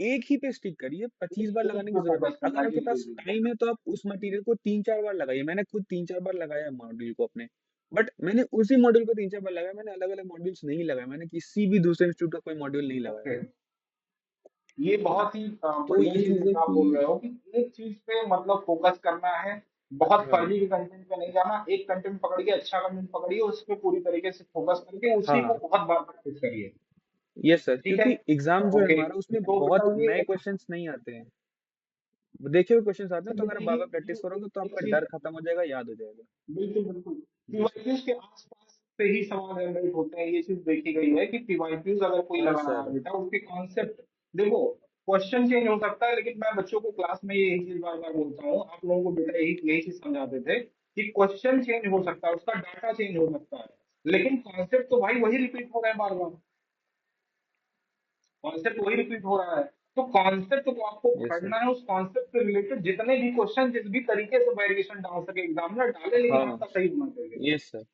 एक ही पे स्टिक करिए, 25 बार एक लगाने की पे जरूरत नहीं। फोकस करना अगर है, आपके जी जी पास जी। टाइम है तो आप उस मटेरियल को 3-4 बार लगाइए। मैंने खुद 3-4 बार लगाया मॉड्यूल को अपने, बट मैंने उसी मॉड्यूल को 3-4 बार लगाया, मैंने अलग अलग मॉड्यूल्स नहीं लगाए, मैंने किसी भी दूसरे इंस्टीट्यूट का कोई मॉड्यूल नहीं लगाया। ओके। ये है ना? बहुत ही तो बढ़िया ये चीज चीज है आप कि बोल रहे हो कि एक चीज पे मतलब फोकस करना है। बहुत हाँ फर्जी के कंटेंट पे नहीं जाना। एक कंटेंट पकड़िए, अच्छा कंटेंट पकड़िए, उस पे पूरी तरीके से फोकस करके उसी को हाँ। बहुत बार प्रैक्टिस करिए। यस सर, ठीक है। क्योंकि एग्जाम जो है ओके। हमारा, उसमें तो बेटा बहुत ये नए क्वेश्चंस नहीं आते हैं, वो देखे हुए क्वेश्चंस आते हैं। तो बेटा अगर आप ये बार बार ये प्रैक्टिस करोगे तो एक आपका चीज, डर खत्म हो जाएगा, याद हो जाएगा। बिल्कुल बिल्कुल। जी सर। पीवाईक्यूज के आसपास से ही सवाल जनरेट होते हैं। ये चीज देखी गई है कि पीवाईक्यूज अगर कोई हाँ लगा रहा है सर। बेटा, उसके कॉन्सेप्ट देखो। क्वेश्चन चेंज हो सकता है, लेकिन मैं बच्चों को क्लास में यही चीज बार बार बोलता हूँ, आप लोगों को बेटा यही यही चीज समझाते थे कि क्वेश्चन चेंज हो सकता है, उसका डाटा चेंज हो सकता है, लेकिन कॉन्सेप्ट तो भाई वही रिपीट हो रहे हैं बार बार। कॉन्सेप्ट वही रिपीट हो रहा है। तो कॉन्सेप्ट को आपको यस सर। पकड़ना है, उस कॉन्सेप्ट से रिलेटेड जितने भी क्वेश्चन जिस भी तरीके से वेरिएशन डाल सके एग्जामिनर डाले, लेकिन हाँ। आपका सही होना चाहिए। Yes sir.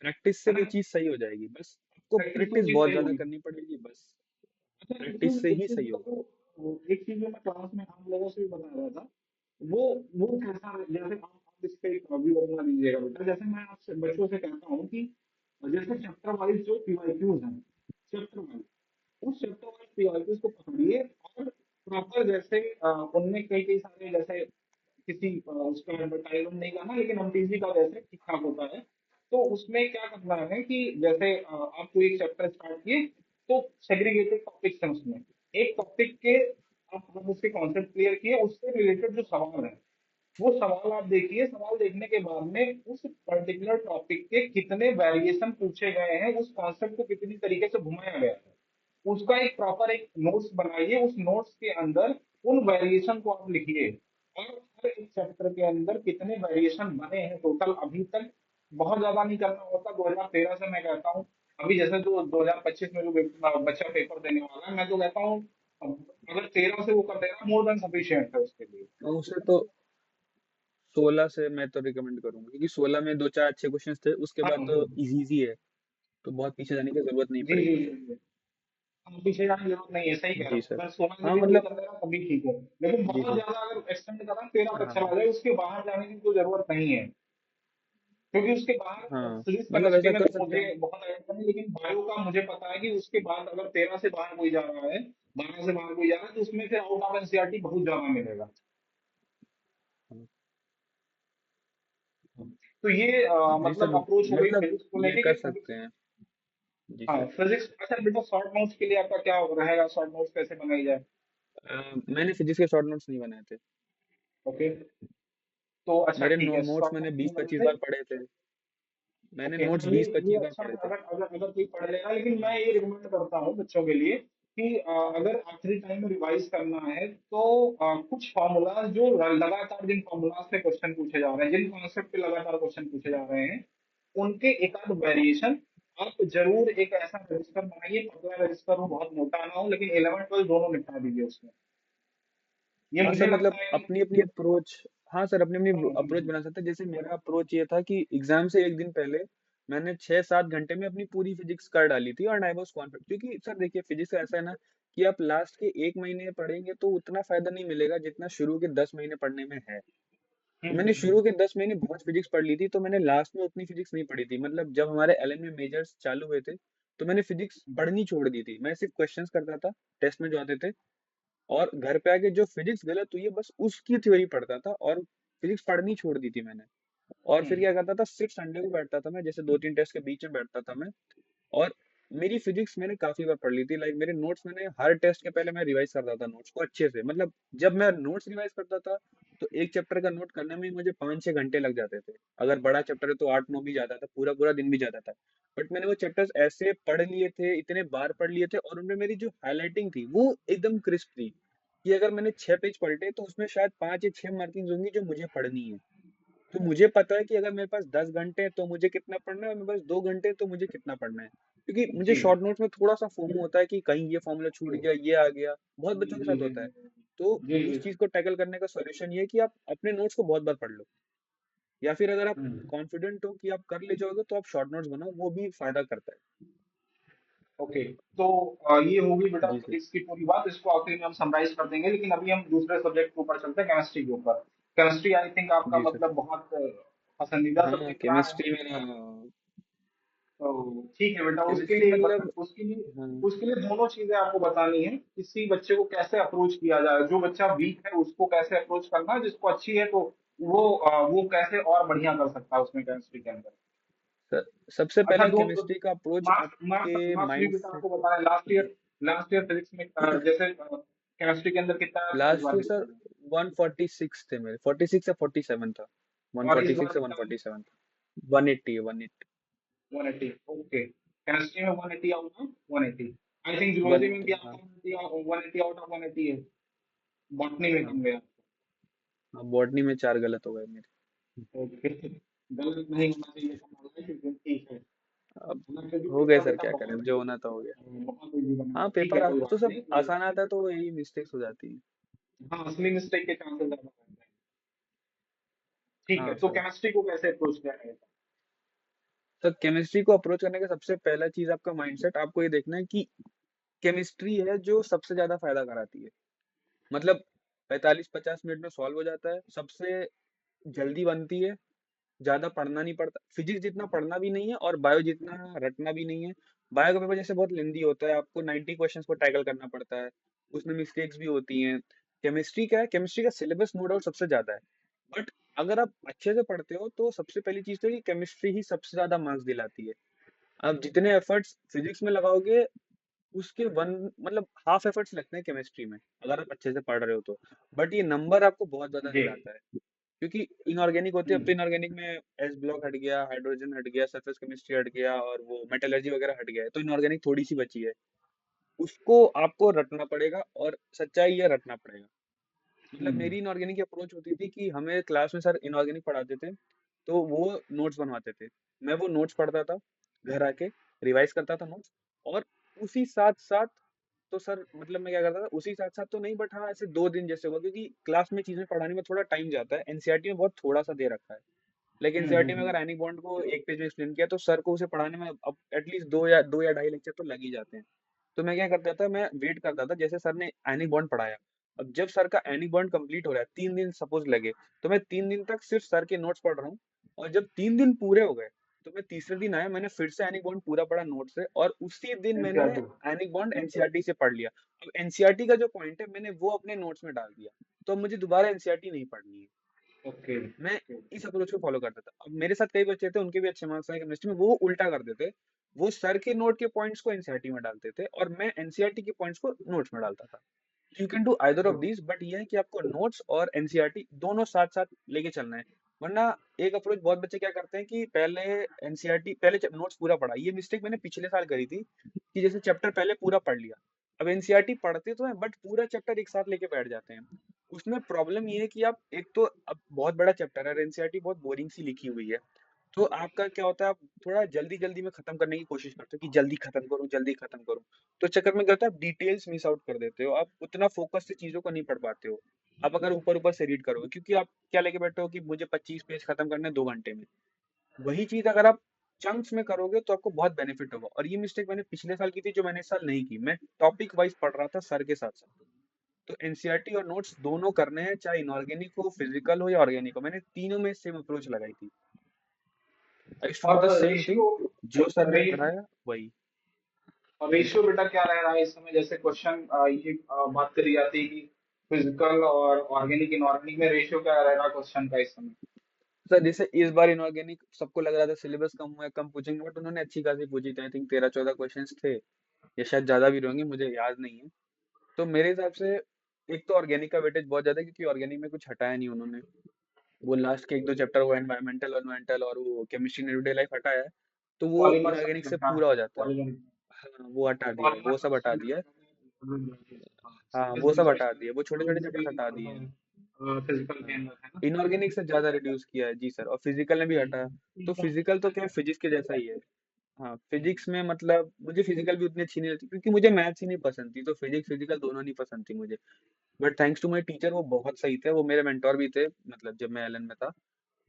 प्रैक्टिस से है वो ना। चीज सही हो जाएगी, बस आपको प्रैक्टिस वो प्रैक्टिस चीज बहुत सही ज्यादा होगी। करनी पड़ेगी बस। अच्छा, प्रैक्टिस से एक ही चीज सही होगा। बताओ, एक चीज जो मैं क्लास में आप लोगों से भी बता रहा था, वो वो कैसा है? जैसे आप इस पे एक व्यू बना दीजिएगा बेटा। जैसे मैं आपसे बच्चों से कहता हूँ कि जैसे चैप्टर वाइज जो पीवाईक्यूज हैं, चैप्टर वाइज, उस चैप्टर वाइज पीवाईक्यूज को पकड़िए, और प्रॉपर जैसे उनमें कई कई सारे, जैसे किसी उसका एडवर्टाइजमेंट नहीं करना, लेकिन एमटीजी का जैसे ठीक ठाक होता है। तो उसमें क्या करना है कि जैसे आप कोई एक चैप्टर स्टार्ट किए, तो सेग्रीगेटेड टॉपिक्स हैं उसमें। एक टॉपिक के आप जब उसके कॉन्सेप्ट क्लियर किए, उससे रिलेटेड जो सवाल है, वो सवाल आप देखिए। सवाल देखने के बाद में उस पर्टिकुलर टॉपिक के कितने वेरिएशन पूछे गए हैं, उस कॉन्सेप्ट को कितनी तरीके से घुमाया गया है, उसका एक प्रॉपर एक नोट्स बनाइए। उस नोट्स के अंदर उन वेरिएशन को आप लिखिए, और हर एक चैप्टर के अंदर कितने वेरिएशन बने हैं टोटल अभी तक। बहुत ज्यादा नहीं करना होता। 2013 से मैं कहता हूँ, अभी जैसे जो 2025 में जो बच्चा पेपर देने वाला है, मैं तो कहता हूँ अगर 13 से वो कर देगा, मोर देन सफिशियंट है उसके लिए। मैं उसे तो 16 से मैं तो रिकमेंड करूंगा, क्योंकि 16 में 2-4 अच्छे क्वेश्चंस थे, उसके हाँ बाद तो जी इजी इजी है, तो बहुत पीछे जाने की जरूरत नहीं जी जी पड़ेगी। जी जी। हाँ, पीछे जाने की जरूरत नहीं है, सही कह रहा जी हूँ। सर। अगर 16 से हाँ भी कोई मतलब। कर देगा तभी ठीक है, लेकिन जी बहुत सर। ज्यादा अगर एक्सटेंड करा 13 तक चला हाँ जाए, उसके बाहर जाने की कोई जरूरत नहीं है। क्योंकि उसके बाहर हाँ। फिजिक्स मतलब केमिस्ट्री ऐसा में कर तो सकते मुझे हैं। बहुत आइडिया नहीं, लेकिन बायो का मुझे पता है कि उसके बाद अगर 13 से बाहर कोई जा रहा है, 12 से बाहर कोई जा रहा है, तो उसमें फिर आउट ऑफ एनसीईआरटी बहुत ज्यादा मिलेगा। हाँ। तो ये जी सर। मतलब अप्रोच हो गई मतलब फिजिक्स को ये लेके कि कर फिजिक्स। सकते हैं। जी हाँ सर। फिजिक्स। अच्छा बेटा, शॉर्ट नोट्स के लिए आपका क्या रहेगा? शॉर्ट नोट्स कैसे बनाई जाए? मैंने फिजिक्स के शॉर्ट नोट्स नहीं बनाए थे। ओके। तो अच्छा मेरे ठीक है, नोट्स शॉर्ट मैंने नोट्स नहीं बीस बने पच्चीस थे। बार पढ़े थे। मैंने ओके, नोट्स हाँ बीस ये पच्चीस बार अच्छा पढ़े है। थे। अगर अगर अगर कोई पढ़ लेगा, लेकिन मैं ये रिकमेंड करता हूँ बच्चों के लिए कि अगर आखिरी टाइम में रिवाइज करना है, तो कुछ फॉर्मूलाज जो लगातार, जिन फॉर्मूलाज से क्वेश्चन पूछे जा रहे हैं, जिन कॉन्सेप्ट पे लगातार क्वेश्चन पूछे जा रहे हैं, उनके एक आध वेरिएशन आप जरूर एक ऐसा रजिस्टर बनाइए, पतला रजिस्टर हो, बहुत मोटा ना हो, लेकिन 11 12 दोनों निपटा दीजिए उसमें। ये हाँ सर, मुझे मतलब लगता है अपनी कि अपनी अप्रोच। हाँ सर, अपनी अपनी अप्रोच हम्म, बना सकते हैं। जैसे मेरा अप्रोच ये था कि एग्जाम से एक दिन पहले मैंने 6-7 घंटे में अपनी पूरी फिजिक्स कर डाली थी, और आई वॉज कॉन्फिडेंट। क्योंकि सर देखिए, फिजिक्स का ऐसा है ना कि आप लास्ट के 1 महीने पढ़ेंगे तो उतना फायदा नहीं मिलेगा जितना शुरू के 10 महीने पढ़ने में है। तो मैंने शुरू हम्म, के 10 महीने बहुत फिजिक्स पढ़ ली थी, तो मैंने लास्ट में उतनी फिजिक्स नहीं पढ़ी थी। मतलब जब हमारे एलएन में मेजर्स चालू हुए थे, तो मैंने फिजिक्स पढ़नी छोड़ दी थी। मैं सिर्फ क्वेश्चंस करता था टेस्ट में जो आते थे, और घर पे आके जो फिजिक्स गलत हुई है बस उसकी थ्योरी पढ़ता था, और फिजिक्स पढ़नी छोड़ दी थी मैंने। और फिर हम्म, क्या करता था, सिर्फ संडे को बैठता था मैं, जैसे 2-3 टेस्ट के बीच में बैठता था मैं। और मेरी फिजिक्स मैंने काफी बार पढ़ ली थी। लाइक मेरे नोट्स, मैंने हर टेस्ट के पहले मैं रिवाइज करता था नोट्स को अच्छे से। मतलब जब मैं नोट्स रिवाइज करता था, तो एक चैप्टर का नोट करने में ही मुझे 5-6 घंटे लग जाते थे। अगर बड़ा चैप्टर है तो 8-9 भी जाता था, पूरा पूरा दिन भी जाता था। बट मैंने वो चैप्टर्स ऐसे पढ़ लिए थे, इतने बार पढ़ लिए थे, और उनमें मेरी जो हाईलाइटिंग थी वो एकदम क्रिस्प थी, कि अगर मैंने 6 पेज पलटे तो उसमें शायद 5 या 6 मार्किंग होंगी जो मुझे पढ़नी है। तो मुझे पता है कि अगर मेरे पास 10 घंटे हैं तो मुझे कितना पढ़ना है, और मेरे पास 2 घंटे हैं तो मुझे कितना पढ़ना है। क्योंकि मुझे जी शॉर्ट नोट्स में थोड़ा सा फोमो होता है कि कहीं ये फॉर्मूला छूट गया, ये आ गया। बहुत जी बच्चों के जी साथ जी होता है। तो जी उस जी। चीज को टैकल करने का सॉल्यूशन ये है कि आप अपने नोट्स को बहुत बार पढ़ लो, या फिर अगर आप हम्म, कॉन्फिडेंट हो कि आप कर ले जाओगे तो आप शॉर्ट नोट्स बनाओ, वो भी फायदा करता ओके। तो ये होगी बेटा है। जी सर। फिजिक्स की पूरी बात, इसको आखिरी में हम समराइज कर देंगे, लेकिन अभी हम दूसरे सब्जेक्ट के ऊपर चलते हैं, केमिस्ट्री के ऊपर। केमिस्ट्री आई थिंक आपका जी सर। मतलब बहुत पसंदीदा हाँ, सब्जेक्ट रहा है। केमिस्ट्री मेरा। तो ठीक है बेटा, उसके केमिस्ट्री लिए मतलब। उसके लिए हाँ उसके लिए दोनों चीजें आपको बतानी है। किसी बच्चे को कैसे अप्रोच किया जाए, जो बच्चा वीक है उसको कैसे अप्रोच करना है, जिसको अच्छी है तो वो कैसे और बढ़िया कर सकता है उसमें केमिस्ट्री के अंदर। सर, सबसे अच्छा, पहले दो केमिस्ट्री का अप्रोच मार्क्स आपके मार्क्स मार्क्स भी माइंड बेटा से। आपको बताना है। लास्ट ईयर फिजिक्स में जैसे केमिस्ट्री के अंदर कितना आया था, इस लास्ट बार ईयर सर कितना आया? 146 थे मेरे, 46 या 47 था। और इस 146 बार या कितना आया? 147 था। 180 है, 180। 180। ओके, केमिस्ट्री में 180 out of 180। I think zoology में 180, भी हाँ। आपका 180 आउट ऑफ 180 है। बॉटनी में हाँ कम गया। हाँ, बॉटनी में 4 गलत हो गए मेरे। ओके, गलत नहीं होना चाहिए था हमारा, लेकिन ठीक है। अब हमें फिर भी हो गए पेपर सर, बेटा क्या करें, बहुत जो होना था हो गया। बहुत इजी हाँ, बनाया, ठीक पेपर है, कोई तो बात सब नहीं। आसान आता है, तो यही मिस्टेक्स हो जाती है। हाँ, असली मिस्टेक के चांसेस ज्यादा रहते हैं। ठीक है, हाँ तो सर। केमिस्ट्री को कैसे अप्रोच किया जाएगा? सर, केमिस्ट्री को अप्रोच करने का सबसे पहला चीज आपका माइंडसेट। आपको ये देखना है कि केमिस्ट्री है जो सबसे ज्यादा फायदा कराती है। मतलब 45-50 मिनट में सॉल्व हो जाता है, सबसे जल्दी बनती है, ज्यादा पढ़ना नहीं पड़ता। फिजिक्स जितना पढ़ना भी नहीं है, और बायो जितना रटना भी नहीं है। बायो का पेपर जैसे बहुत लेंदी होता है, आपको 90 क्वेश्चंस को टैकल करना पड़ता है, उसमें मिस्टेक्स भी होती हैं। केमिस्ट्री क्या है, केमिस्ट्री का सिलेबस नो डाउट सबसे ज्यादा है। बट अगर आप अच्छे से पढ़ते हो तो सबसे पहली चीज तो ये, केमिस्ट्री ही सबसे ज्यादा मार्क्स दिलाती है। आप जितने एफर्ट्स फिजिक्स में लगाओगे, उसके वन मतलब हाफ एफर्ट्स लगते हैं केमिस्ट्री में, अगर आप अच्छे से पढ़ रहे हो तो। बट ये नंबर आपको बहुत ज्यादा जी। दिलाता है, क्योंकि इनऑर्गेनिक होती है। अब तो हम्म, इनऑर्गेनिक में एस ब्लॉक हट गया, हाइड्रोजन हट गया, सरफेस केमिस्ट्री हट गया, और वो मेटलर्जी वगैरह हट गया है, तो इनऑर्गेनिक थोड़ी सी बची है। उसको आपको रटना पड़ेगा, और सच्चाई ये रटना पड़ेगा। मतलब हम्म, मेरी इनऑर्गेनिक की अप्रोच होती थी कि हमें क्लास में सर इनऑर्गेनिक पढ़ाते थे, तो वो नोट्स बनवाते थे। मैं वो नोट्स पढ़ता था, घर आके रिवाइज करता था नोट्स, और उसी साथ साथ, तो सर मतलब मैं क्या करता था, उसी साथ साथ तो नहीं, बट हाँ ऐसे 2 दिन जैसे हुआ, क्योंकि क्लास में चीजें पढ़ाने में थोड़ा टाइम जाता है। एनसीईआरटी में बहुत थोड़ा सा दे रखा है, लेकिन एनसीईआरटी में हम्म। अगर एनिक बॉन्ड को एक पेज में एक्सप्लेन किया, तो सर को उसे पढ़ाने में अब एटलीस्ट 2 या 2 या 2.5 लेक्चर तो लग ही जाते हैं। तो मैं क्या करता था, मैं वेट करता था, जैसे सर ने एनिक बॉन्ड पढ़ाया, अब जब सर का एनिक बॉन्ड कंप्लीट हो रहा है, 3 दिन सपोज लगे, तो मैं 3 दिन तक सिर्फ सर के नोट्स पढ़ रहा हूँ। और जब 3 दिन पूरे हो गए, तो मैं तीसरे दिन आया, मैंने फिर से एनिक बॉन्ड पूरा पढ़ा नोट से, और उसी दिन मैंने एनसीईआरटी। एनिक बॉन्ड एनसीईआरटी से पढ़ लिया। अब एनसीईआरटी का जो पॉइंट है, मैंने वो अपने नोट्स में डाल दिया, तो अब मुझे दोबारा एनसीईआरटी नहीं पढ़नी है। ओके। मैं इस अप्रोच को फॉलो करता था। अब मेरे साथ कई बच्चे थे, उनके भी अच्छे मार्क्स आए केमिस्ट्री में, वो उल्टा करते थे। वो सर के नोट के पॉइंट्स को एनसीईआरटी में डालते थे, और मैं एनसीईआरटी के पॉइंट्स को नोट्स में डालता था। You can do either of these, but ये है कि आपको नोट्स और एनसीईआरटी दोनों साथ साथ लेके चलना है। वरना एक अप्रोच बहुत बच्चे क्या करते हैं कि पहले एनसीईआरटी, पहले नोट्स पूरा पढ़ा। ये मिस्टेक मैंने पिछले साल करी थी, कि जैसे चैप्टर पहले पूरा पढ़ लिया, अब एनसीईआरटी पढ़ते तो हैं बट पूरा चैप्टर एक साथ लेके बैठ जाते हैं। उसमें प्रॉब्लम ये है कि आप एक तो, अब बहुत बड़ा चैप्टर है, एनसीईआरटी बहुत बोरिंग सी लिखी हुई है, तो आपका क्या होता है, आप थोड़ा जल्दी-जल्दी में खत्म करने की कोशिश करते हो कि जल्दी खत्म करूँ, जल्दी खत्म करूँ। तो इस चक्कर में क्या होता है, आप डिटेल्स मिस आउट कर देते हो। आप उतना फ़ोकस से चीज़ों को नहीं पढ़ पाते हो। आप अगर ऊपर-ऊपर से रीड करोगे, क्योंकि आप क्या लेके बैठे हो कि मुझे 25 पेज खत्म करने हैं 2 घंटे में। वही चीज़ अगर आप चंक्स में करोगे तो आपको बहुत बेनिफिट होगा, और ये मिस्टेक मैंने पिछले साल की थी जो मैंने इस साल नहीं की। मैं टॉपिक वाइज़ पढ़ रहा था सर के साथ-साथ। तो एनसीईआरटी और नोट्स दोनों करने हैं, चाहे इनऑर्गेनिक हो, फिजिकल हो या ऑर्गेनिक हो। मैंने तीनों में सेम अप्रोच लगाई थी। आई टू डू और द सेम थिंग, रेशियो जो सर ने रे पढ़ाया वही। और जी रेशियो सर। बेटा क्या रह रहा है इस समय? जैसे क्वेश्चन ये बात करी जाती है कि फिजिकल और ऑर्गेनिक इनऑर्गेनिक में रेशियो क्या रह रहा है क्वेश्चन का इस समय? सर जैसे इस बार इनऑर्गेनिक सबको लग रहा था सिलेबस कम हुआ है, कम पूछेंगे, बट उन्होंने अच्छी खासी पूछी थी। आई थिंक 13-14 क्वेश्चंस थे, या शायद ज्यादा भी रहेंगे, मुझे याद नहीं है। तो मेरे हिसाब से एक तो ऑर्गेनिक का वेटेज बहुत ज्यादा है, क्योंकि ऑर्गेनिक में कुछ हटाया नहीं उन्होंने। वो लास्ट के 1-2 चैप्टर, वो एनवायरमेंटल और वो केमिस्ट्री इन एवरीडे लाइफ हटाया है, तो वो पॉलीमर इनऑर्गेनिक से सब्जेक्ट, हाँ, पूरा हो जाता है। पॉलीमर हाँ वो हटा दिया है, पॉलीमर वो सब हटा सब्जेक्ट दिया है। हाँ सीरियस वो सब हटा डिस्कशन दिया, वो छोटे छोटे चैप्टर हटा दिए हैं। फिजिकल के हाँ, अंदर है ना? इनऑर्गेनिक से ज्यादा रिड्यूस किया है जी सर, और फिजिकल ने भी हटाया। तो फिजिकल तो क्या फिजिक्स के जैसा ही है। हाँ फिजिक्स में मतलब मुझे फिजिकल भी उतनी अच्छी नहीं लगती, क्योंकि मुझे मैथ्स ही नहीं पसंद थी, तो फिजिक्स फिजिकल दोनों नहीं पसंद थी मुझे। But thanks to my teacher, वो बहुत सही थे, वो मेरे मेंटोर भी थे, मतलब जब मैं एलन में था।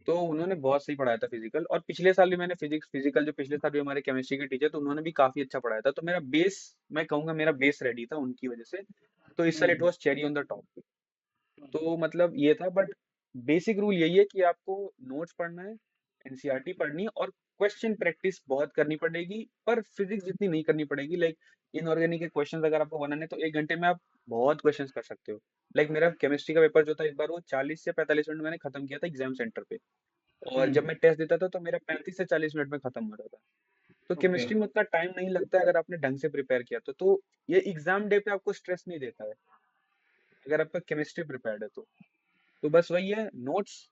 तो उन्होंने बहुत सही पढ़ाया था फिजिकल, और पिछले साल भी मैंने फिजिक्स फिजिकल जो पिछले साल भी हमारे केमिस्ट्री के टीचर, तो उन्होंने भी काफी अच्छा पढ़ाया था। तो मेरा बेस, मैं कहूंगा मेरा बेस रेडी था उनकी वजह से। तो इस साल it hmm, was cherry on the top. तो मतलब ये था, बट बेसिक रूल यही है कि आपको नोट्स पढ़ना है, एनसीईआरटी पढ़नी है, और क्वेश्चन प्रैक्टिस बहुत करनी पड़ेगी, पर फिजिक्स जितनी नहीं करनी पड़ेगी। लाइक इनऑर्गेनिक के क्वेश्चंस अगर आपको बनाने, तो 1 घंटे में आप बहुत क्वेश्चंस कर सकते हो। लाइक मेरा केमिस्ट्री का पेपर जो था इस बार, वो 40 से 45 मिनट में मैंने खत्म किया था एग्जाम सेंटर पे। और जब हम्म, मैं टेस्ट देता था तो मेरा 35 से 40 मिनट में खत्म होता था। तो ओके, केमिस्ट्री में उतना टाइम नहीं लगता है अगर आपने ढंग से प्रिपेयर किया तो ये एग्जाम डे पे आपको स्ट्रेस नहीं देता है, अगर आपका केमिस्ट्री प्रिपेयर्ड है तो बस वही है, नोट्स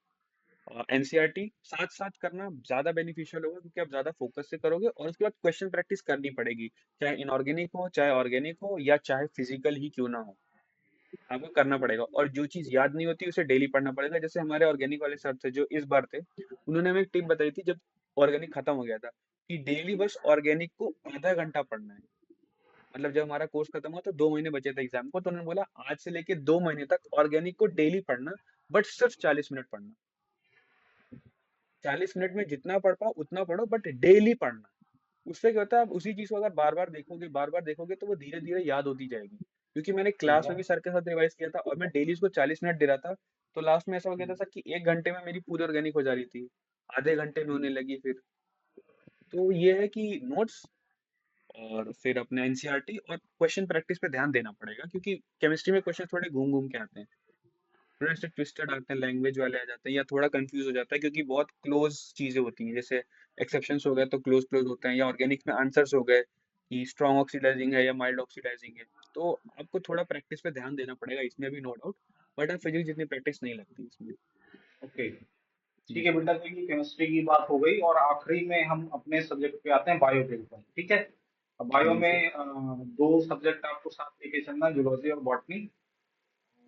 एनसीईआरटी साथ साथ करना ज्यादा बेनिफिशियल होगा, क्योंकि आप ज्यादा फोकस से करोगे, और उसके बाद क्वेश्चन प्रैक्टिस करनी पड़ेगी। चाहे इनऑर्गेनिक हो, चाहे ऑर्गेनिक हो, या चाहे फिजिकल ही क्यों ना हो, आपको करना पड़ेगा। और जो चीज याद नहीं होती उसे डेली पढ़ना पड़ेगा। जैसे हमारे ऑर्गेनिक वाले सर थे जो इस बार थे, उन्होंने हमें एक टिप बताई थी जब ऑर्गेनिक खत्म हो गया था, कि डेली बस ऑर्गेनिक को आधा घंटा पढ़ना है। मतलब जब हमारा कोर्स खत्म हुआ तो 2 महीने बचे थे एग्जाम को, तो उन्होंने बोला आज से लेके 2 महीने तक ऑर्गेनिक को डेली पढ़ना, बट सिर्फ 40 मिनट पढ़ना। 40 मिनट में जितना पढ़ पाओ उतना पढ़ो, बट डेली पढ़ना। उससे क्या होता है, आप उसी चीज को अगर बार बार देखोगे तो वो धीरे धीरे याद होती जाएगी। क्योंकि मैंने ठीक क्लास है। में भी सर के साथ रिवाइज किया था, और मैं डेली उसको 40 मिनट दे रहा था। तो लास्ट में ऐसा हो गया था सर कि 1 घंटे में मेरी पूरी ऑर्गेनिक हो जा रही थी, आधे घंटे में होने लगी फिर। तो ये है कि नोट्स, और फिर अपने एनसीईआरटी और क्वेश्चन प्रैक्टिस पे ध्यान देना पड़ेगा, क्योंकि केमिस्ट्री में क्वेश्चन थोड़े घूम घूम के आते हैं, थोड़े ऐसे ट्विस्टेड आते हैं, लैंग्वेज वाले आ जाते हैं, या थोड़ा कंफ्यूज हो जाता है, क्योंकि बहुत क्लोज चीजें होती हैं। जैसे एक्सेप्शंस हो गए तो क्लोज क्लोज होते हैं, या ऑर्गेनिक में आंसर्स हो गए कि स्ट्रॉन्ग ऑक्सीडाइजिंग है या माइल्ड ऑक्सीडाइजिंग है। तो आपको थोड़ा प्रैक्टिस पे ध्यान देना पड़ेगा, इसमें भी नो डाउट। बट अब फिजिक्स जितनी प्रैक्टिस नहीं लगती इसमें। ओके, जी ठीक है सर। बेटा, तो ये केमिस्ट्री की बात हो गई और आखिरी में हम अपने सब्जेक्ट पे आते हैं, बायो के ऊपर। ठीक है? अब बायो जी सर। में दो सब्जेक्ट आपको साथ लेके चलना, जूलॉजी और बॉटनी।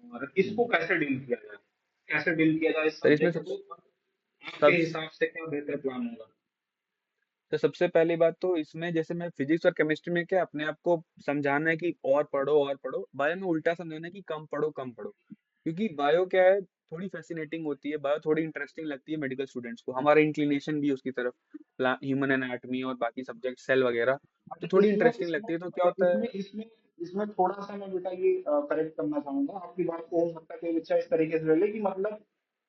और इसको हम्म। कैसे डील किया जाए? कैसे डील किया जाए इस सर इसमें सब्जेक्ट को? और आपके सब हिसाब से क्या बेहतर प्लान होगा? तो सबसे पहली बात तो इसमें, जैसे मैं फिजिक्स और केमिस्ट्री में क्या अपने आप को समझाना है कि और पढ़ो और पढ़ो, बायो में उल्टा समझाना है कि कम पढ़ो कम पढ़ो। क्योंकि बायो क्या है, थोड़ी फैसिनेटिंग होती है, बायो थोड़ी इंटरेस्टिंग लगती है मेडिकल स्टूडेंट्स को, हमारा इंक्लिनेशन भी उसकी तरफ, ह्यूमन एनाटॉमी और बाकी सब्जेक्ट सेल वगैरह, तो अच्छा, थोड़ी इसमें इंटरेस्टिंग इसमें लगती है। तो क्या होता इसमें है, इसमें इसमें थोड़ा सा मैं बेटा ये करेक्ट करना चाहूंगा आपकी बात को। हो सकता है कोई बच्चा इस तरीके से ले ले कि मतलब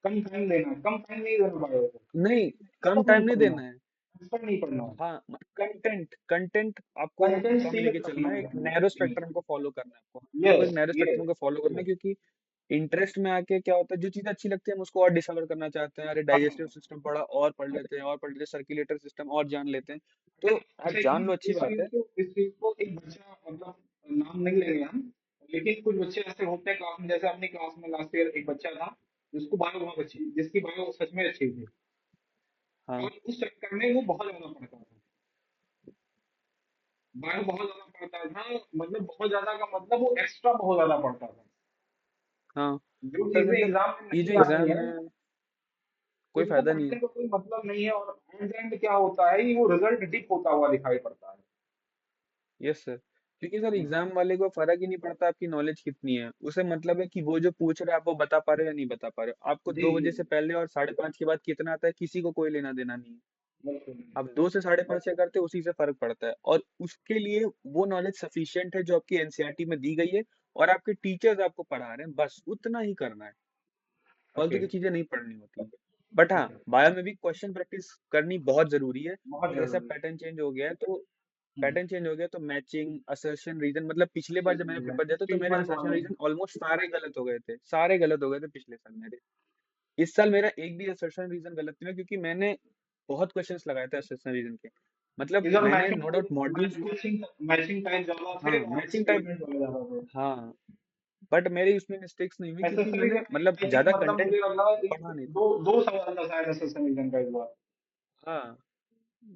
कम टाइम देना है, कम टाइम नहीं देना बायो को, नहीं कम एक्सपर्ट टाइम नहीं नहीं पढ़ना देना है, है। एक्सपर्ट नहीं पढ़ना है, हाँ, कंटेंट कंटेंट आपको कंटेंट कम लेके सीमित चलना रखना है, है एक कहीं नैरो कहीं। स्पेक्ट्रम को फॉलो करना है आपको। आपको एक यस, नैरो यस, स्पेक्ट्रम को फॉलो करना है, यस। क्योंकि इंटरेस्ट में आके क्या होता है, जो चीज अच्छी लगती है हम उसको और डिस्कवर करना चाहते हैं। अरे डाइजेस्टिव सिस्टम पढ़ा, और पढ़ लेते हैं, और पढ़ लेते हैं, सर्कुलेटरी सिस्टम और जान लेते हैं। तो आप अच्छा, जान लो, अच्छी बात है। इस चीज को एक बच्चा मतलब नाम नहीं लेंगे हम, लेकिन कुछ बच्चे ऐसे होते हैं क्लास में, जैसे अपनी क्लास में लास्ट ईयर एक बच्चा था जिसको बायो बहुत अच्छी, जिसकी बायो सच में अच्छी थी, हाँ और उस चक्कर में वो बहुत ज्यादा पढ़ता था। बायो बहुत ज्यादा पढ़ता था, मतलब बहुत ज्यादा का मतलब वो एक्स्ट्रा बहुत ज्यादा पढ़ता था। हाँ जो सर, चीजें मतलब एग्जाम में ये नहीं जो आती एग्जाम हैं, में कोई उसको फायदा नहीं पढ़ने है। का कोई मतलब नहीं है, और एट द एंड क्या होता है, वो रिजल्ट डिप होता हुआ दिखाई पड़ता है। Yes sir. क्योंकि सर हम्म, एग्जाम वाले को फर्क ही नहीं पड़ता आपकी नॉलेज कितनी है, उसे मतलब है कि वो जो पूछ रहा है आप वो बता पा रहे हो या नहीं बता पा रहे हो। आपको जी 2 बजे से पहले और 5:30 के बाद कितना आता है किसी को कोई लेना देना नहीं है। बिल्कुल। आप 2 से 5:30 क्या करते हो उसी से फर्क पड़ता है, और उसके लिए वो नॉलेज सफिशिएंट है जो आपकी एनसीईआरटी में दी गई है, और आपके टीचर्स आपको पढ़ा रहे हैं, बस उतना ही करना है। फालतू ओके। की चीजें नहीं पढ़नी होती। बट हाँ, ठीक है। बायो में भी क्वेश्चन प्रैक्टिस करनी बहुत जरूरी है। बहुत जैसा जरूरी है। पैटर्न चेंज हो गया है तो हम्म, मैचिंग, असर्शन, रीजन, मतलब पिछले बार जब मैंने पेपर दिया था तो मेरे स्टेटमेंट असर्शन वाले। रीजन ऑलमोस्ट सारे गलत हो गए थे, सारे गलत हो गए थे पिछले साल मेरे। इस साल मेरा एक भी असर्शन रीजन गलत नहीं हुआ, क्योंकि मैंने बहुत क्वेश्चंस लगाए थे असर्शन रीजन के। मतलब इधर मैंने no doubt modules. Matching matching type ज्यादा थे हाँ, और मैचिंग टाइप। स्टेटमेंट वाले ज्यादा थे। हाँ, बट मेरी उसमें मिस्टेक्स नहीं हुई क्योंकि मैंने एसएससीजन में मतलब आई थिंक, ज्यादा मतलब कंटेंट मुझे लग रहा है पढ़ा नहीं था। दो सवाल था शायद एसएससीजन का इस बार। हाँ,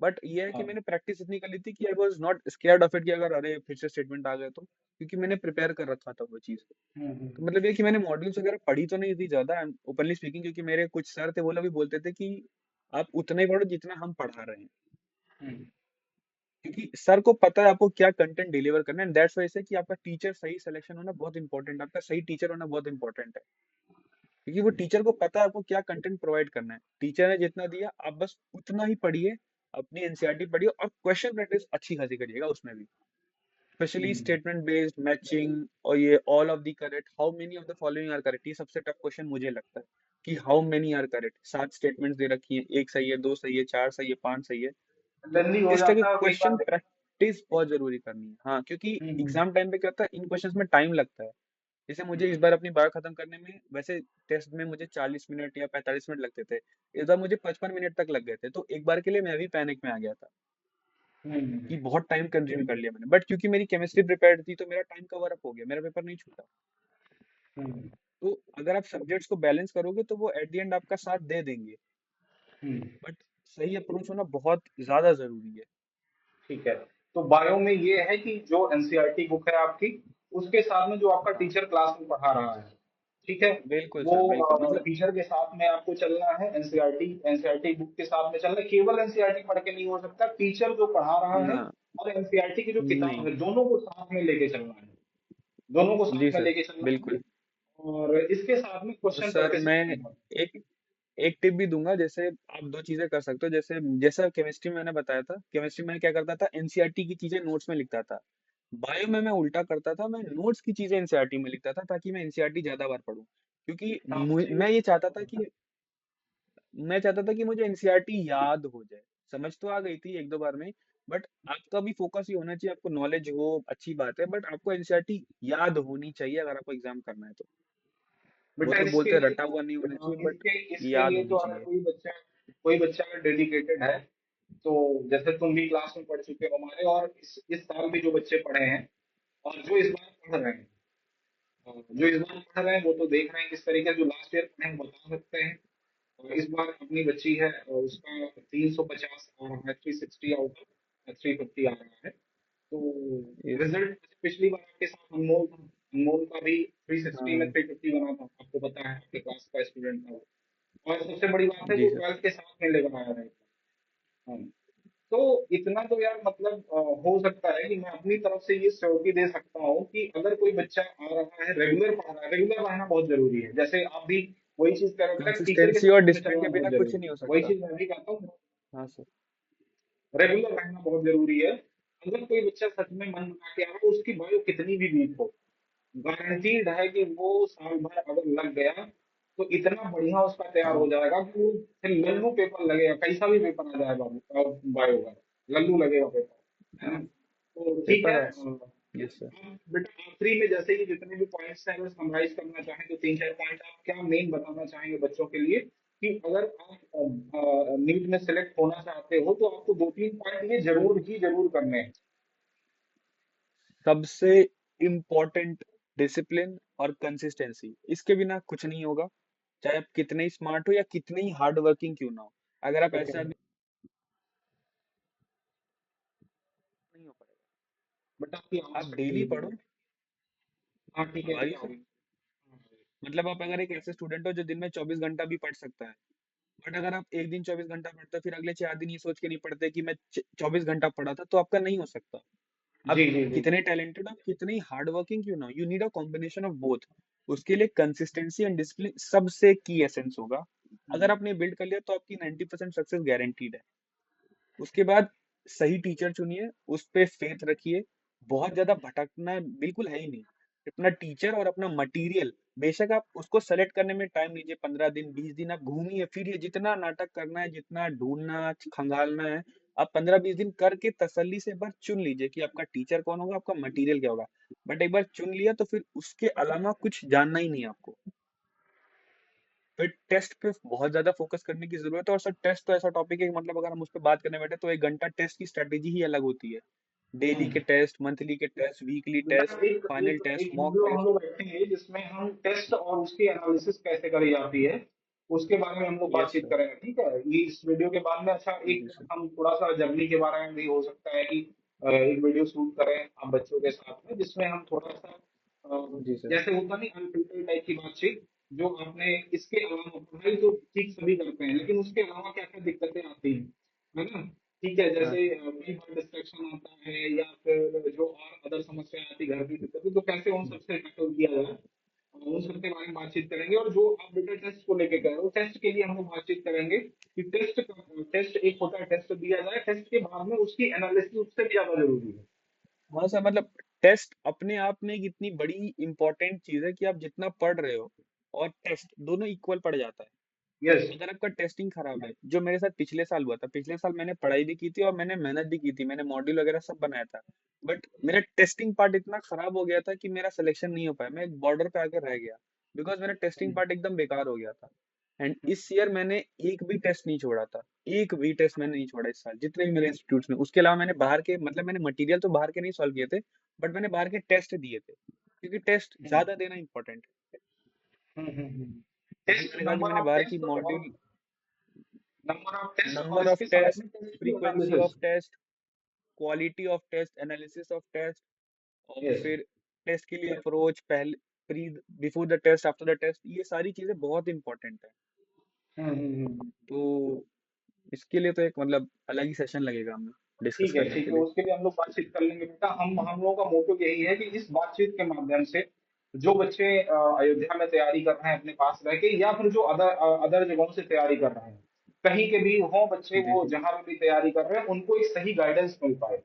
बट ये है कि हाँ। मैंने प्रैक्टिस इतनी कर ली थी कि I was not scared of it कि अगर अरे फिर से स्टेटमेंट आ गए तो, क्योंकि मैंने प्रिपेयर कर रखा था वो चीज। तो हम्म। मतलब ये कि मैंने मॉड्यूल्स वगैरह पढ़ी तो नहीं थी ज्यादा, ओपनली स्पीकिंग, क्योंकि मेरे कुछ सर थे वो लोग भी बोलते थे कि आप उतना ही पढ़ो जितना हम पढ़ा रहे हैं। हम्म, क्योंकि सर को पता है आपको क्या कंटेंट डिलीवर करना है, एंड दैट्स वाई से कि आपका टीचर सही सिलेक्शन होना बहुत इंपॉर्टेंट है, आपका सही टीचर होना बहुत इंपॉर्टेंट है। क्योंकि वो टीचर को पता है आपको क्या कंटेंट प्रोवाइड करना है, टीचर ने जितना दिया आप बस उतना ही पढ़िए, अपनी एनसीईआरटी पढ़िए और क्वेश्चन प्रैक्टिस अच्छी खासी करिएगा उसमें भी। Specially hmm, statement based matching, और ये all of the correct, how many of the following are correct, ये सबसे टफ क्वेश्चन मुझे लगता है कि how many are correct. 7 statements दे रखी हैं, एक सही है, दो सही है, चार सही है, पांच सही है। तो लेंदी हो इस तरह के जाता है और कई बार क्वेश्चन प्रैक्टिस बहुत जरूरी करनी है। हाँ, क्योंकि हम्म, एग्जाम टाइम पे क्या होता है, इन क्वेश्चंस में टाइम लगता है। जैसे मुझे इस बार अपनी बायो खत्म करने में, वैसे टेस्ट में मुझे 40 मिनट या 45 मिनट लगते थे, इस बार मुझे 55 मिनट तक लग गए थे, तो एक बार के लिए मैं भी पैनिक में आ गया था हम्म, कि बहुत टाइम कंज्यूम कर लिया मैंने। बट क्योंकि मेरी केमिस्ट्री प्रिपेयर्ड थी तो मेरा टाइम कवर अप हो गया, मेरा पेपर नहीं छूटा। हम्म, तो अगर आप सब्जेक्ट्स को बैलेंस करोगे तो वो एट द एंड आपका साथ दे देंगे। हम्म। बट सही अप्रोच होना बहुत ज्यादा जरूरी है। ठीक है। तो बायो में ये है कि जो एनसीईआरटी बुक है आपकी, उसके साथ में जो आपका हाँ, टीचर क्लास में पढ़ा रहा है, ठीक है, बिल्कुल वो सर, बिल्कुल मतलब। टीचर के साथ में आपको चलना है, एनसीईआरटी बुक के साथ में चलना है। केवल एनसीईआरटी पढ़ के नहीं हो सकता, टीचर जो पढ़ा रहा है ना, और एनसीईआरटी की जो किताब नहीं। है, दोनों को साथ में लेके चलना है। दोनों को जी साथ में सर, लेके चलना है। बिल्कुल। और इसके साथ में और क्वेश्चन सर प्रैक्टिस मैं करनी है। एक एक टिप भी दूंगा, जैसे आप दो चीजें कर सकते हो। जैसे जैसा केमिस्ट्री में मैंने बताया था, केमिस्ट्री में क्या करता था, एनसीईआरटी की चीजें नोट्स में लिखता था। बायो में मैं उल्टा करता था, मैं नोट्स की चीजें एनसीईआरटी में लिखता था ताकि मैं एनसीईआरटी ज्यादा बार पढूं। क्योंकि आपसे मैं ये चाहता था कि मुझे एनसीईआरटी याद हो जाए। समझ तो आ गई थी एक दो बार में, बट आपका भी फोकस ये होना चाहिए, आपको नॉलेज हो अच्छी बात है, बट आपको एनसीईआरटी याद होनी चाहिए अगर आपको एग्जाम करना है तो। वो बेटा तो इसके बोलते हैं लिए रटा हुआ नहीं होना तो चाहिए, बट इसके याद लिए होनी तो अगर चाहिए। कोई बच्चा अगर डेडिकेटेड है, तो जैसे तुम भी क्लास में पढ़ चुके हो हमारे, और इस साल भी जो बच्चे पढ़े हैं और जो इस बार पढ़ रहे हैं, जो इस बार पढ़ रहे हैं वो तो देख रहे हैं किस तरीके से, जो लास्ट ईयर पढ़े हैं वो बता सकते हैं। और इस बार अपनी बच्ची है और उसका 350 आ रहा है, 360 आउट ऑफ 350 आ रहा है। तो यस। रिजल्ट पिछली बार आपके साथ अनमोल था, अनमोल का भी 360 में हाँ 350 बना था, आपको पता है, आपके क्लास का स्टूडेंट था वो। और सबसे बड़ी बात है जी वो सर। 12th के साथ में लेकर आया था। हाँ। तो इतना तो यार मतलब हो सकता है कि मैं अपनी तरफ से ये श्योरिटी दे सकता हूँ कि अगर कोई बच्चा आ रहा है, रेगुलर पढ़ रहा है, रेगुलर रहना बहुत जरूरी है। जैसे आप भी वही चीज कर रहे हो, बेटा टीचर के कंसिस्टेंसी और साथ में डिसिप्लिन चलना के बहुत बिना कुछ जरूरी नहीं है, हो वही सकता। चीज मैं भी कहता हूँ। हाँ सर। रेगुलर रहना बहुत जरूरी है। अगर कोई बच्चा सच में मन बना के आ रहा है, उसकी बायो कितनी भी वीक हो, गारंटीड है कि वो साल भर अगर लग गया तो इतना बढ़िया उसका तैयार हो हाँ, जाएगा कि वो फिर लल्लू पेपर लगेगा, कैसा भी पेपर आ जाए बाबू, बायो का लल्लू लगेगा पेपर, है ना। तो ठीक पेपर है। है। Yes sir. आप बेटा आखिरी में जैसे कि जितने भी पॉइंट्स हैं अगर समराइज करना चाहें तो तीन चार पॉइंट आप क्या मेन बताना चाहेंगे बच्चों के लिए, कि अगर आप नीट में सिलेक्ट होना चाहते हो तो आपको दो तीन पॉइंट ये जरूर ही जरूर करने हैं। सबसे इम्पोर्टेंट डिसिप्लिन और कंसिस्टेंसी, इसके बिना कुछ नहीं होगा। चाहे आप कितने ही स्मार्ट हो या कितने ही हार्ड वर्किंग क्यों ना हो, अगर आप ओके। ऐसे आदमी, नहीं हो पाएगा। बेटा आपकी आवाज आप कट रही डेली है बीच पढ़ो। में। हाँ ठीक है, आ अभी रही है आ सर। गई। मतलब आप अगर एक ऐसे स्टूडेंट हो जो दिन में 24 घंटा भी पढ़ सकता है, बट अगर आप एक दिन 24 घंटा पढ़ते हो फिर अगले 4 दिन ये सोच के नहीं पढ़ते कि मैं 24 घंटा पढ़ा था, तो आपका नहीं हो सकता। आप जी जी जी। कितने टैलेंटेड हो, कितने हार्ड वर्किंग क्यों ना हो, you need a combination of both. उसके लिए कंसिस्टेंसी एंड डिसिप्लिन सबसे की एसेंस होगा। अगर हम्म, आपने बिल्ड कर लिया तो आपकी 90% सक्सेस गारंटीड है। उसके बाद सही टीचर चुनिए, उस पे फेथ रखिए। बहुत ज्यादा भटकना बिल्कुल है ही नहीं। अपना टीचर और अपना मटेरियल, बेशक आप उसको सेलेक्ट करने में टाइम लीजिए, 15 दिन 20 दिन आप घूमिए फिरिए, जितना नाटक करना है, जितना ढूंढना खंगालना है, आप 15 20 दिन करके तसल्ली से एक बार चुन लीजिए कि आपका टीचर कौन होगा, आपका मटेरियल क्या होगा। बट एक बार चुन लिया तो फिर उसके अलावा कुछ जानना ही नहीं है आपको। फिर टेस्ट पे बहुत ज्यादा फोकस करने की जरूरत है। और सर टेस्ट तो ऐसा टॉपिक है कि मतलब अगर हम उस पर बात करने बैठे तो 1 घंटा टेस्ट की स्ट्रेटेजी ही अलग होती है। डेली हम्म। के टेस्ट, मंथली के टेस्ट, वीकली टेस्ट, मतलब एक फाइनल एक टेस्ट, एक मॉक वीडियो हम टेस्ट। लोग रखेंगे जिसमें हम टेस्ट और उसकी एनालिसिस कैसे करी जाती है उसके बारे में हम लोग यस बातचीत सर। करेंगे, ठीक है। ये इस वीडियो के बाद में अच्छा जी एक सर। हम थोड़ा सा जर्नी के बारे में भी हो सकता है कि एक वीडियो शूट करें हम बच्चों के साथ में जिसमें हम थोड़ा सा जी सर। जैसे होता नहीं अनफिल्टर टाइप की बातचीत, जो आपने इसके अलावा पढ़ाई तो ठीक सभी करते हैं लेकिन उसके अलावा क्या क्या दिक्कतें आती हैं, है ना। ठीक है, हाँ जैसे सर। कई बार डिस्ट्रैक्शन आता है या फिर जो और अदर समस्या आती है घर की दिक्कतें, तो कैसे उन सबसे टैकल किया जाए, उन सब के बारे में बातचीत करेंगे। और जो आप बेटा टेस्ट को लेके कह रहे हो, टेस्ट के लिए हम लोग बातचीत करेंगे कि टेस्ट एक होता है, टेस्ट दिया जाए, टेस्ट के बाद में उसकी एनालिसिस उससे भी ज्यादा जरूरी है। हाँ सर, मतलब टेस्ट अपने आप में एक इतनी बड़ी इंपॉर्टेंट चीज है कि आप जितना पढ़ रहे हो और टेस्ट दोनों इक्वल पड़ जाता है। यस। अगर आपका टेस्टिंग खराब है, जो मेरे साथ पिछले साल हुआ था, पिछले साल मैंने पढ़ाई भी की थी और मैंने मेहनत भी की थी, मैंने मॉड्यूल वगैरह सब बनाया था, बट मेरा टेस्टिंग पार्ट इतना खराब हो गया था कि मेरा सिलेक्शन नहीं हो पाया, मैं एक बॉर्डर पे आकर रह गया, बिकॉज मेरा टेस्टिंग पार्ट एकदम बेकार हो गया था। एंड इस ईयर मैंने एक भी टेस्ट नहीं छोड़ा था। एक भी टेस्ट मैंने नहीं छोड़ा इस साल, जितने भी मेरे इंस्टीट्यूट्स में। उसके अलावा मैंने बाहर के, मतलब मैंने मटेरियल तो बाहर के नहीं सॉल्व किए थे, बट मैंने बाहर के टेस्ट दिए थे, क्योंकि टेस्ट ज्यादा देना इंपॉर्टेंट है। इसी टेस्ट, मैंने कहा कि नंबर मैंने ऑफ बाहर की टेस्ट और मॉड्यूल, नंबर ऑफ टेस्ट और नंबर ऑफ इसके साथ टेस्ट, में टेस्ट की frequency analysis. Of test, quality of test, analysis of test, और यस। फिर टेस्ट के लिए अप्रोच, पहले, pre, before the test, after the test, ये सारी चीजें बहुत इंपॉर्टेंट है। हम्म। तो इसके लिए तो एक मतलब अलग ही सेशन लगेगा हमें डिस्कस करने ठीक के है, लिए। उसके लिए हम लोग बातचीत कर लेंगे बेटा। हम लोगों का मोटो यही है कि इस बातचीत के माध्यम से जो बच्चे अयोध्या में तैयारी कर रहे हैं अपने पास रह के, या फिर जो अदर अदर जगहों से तैयारी कर रहे हैं, कहीं के भी हों बच्चे, जी वो सर। जहां पे भी तैयारी कर रहे हैं, उनको एक सही गाइडेंस मिल पाए,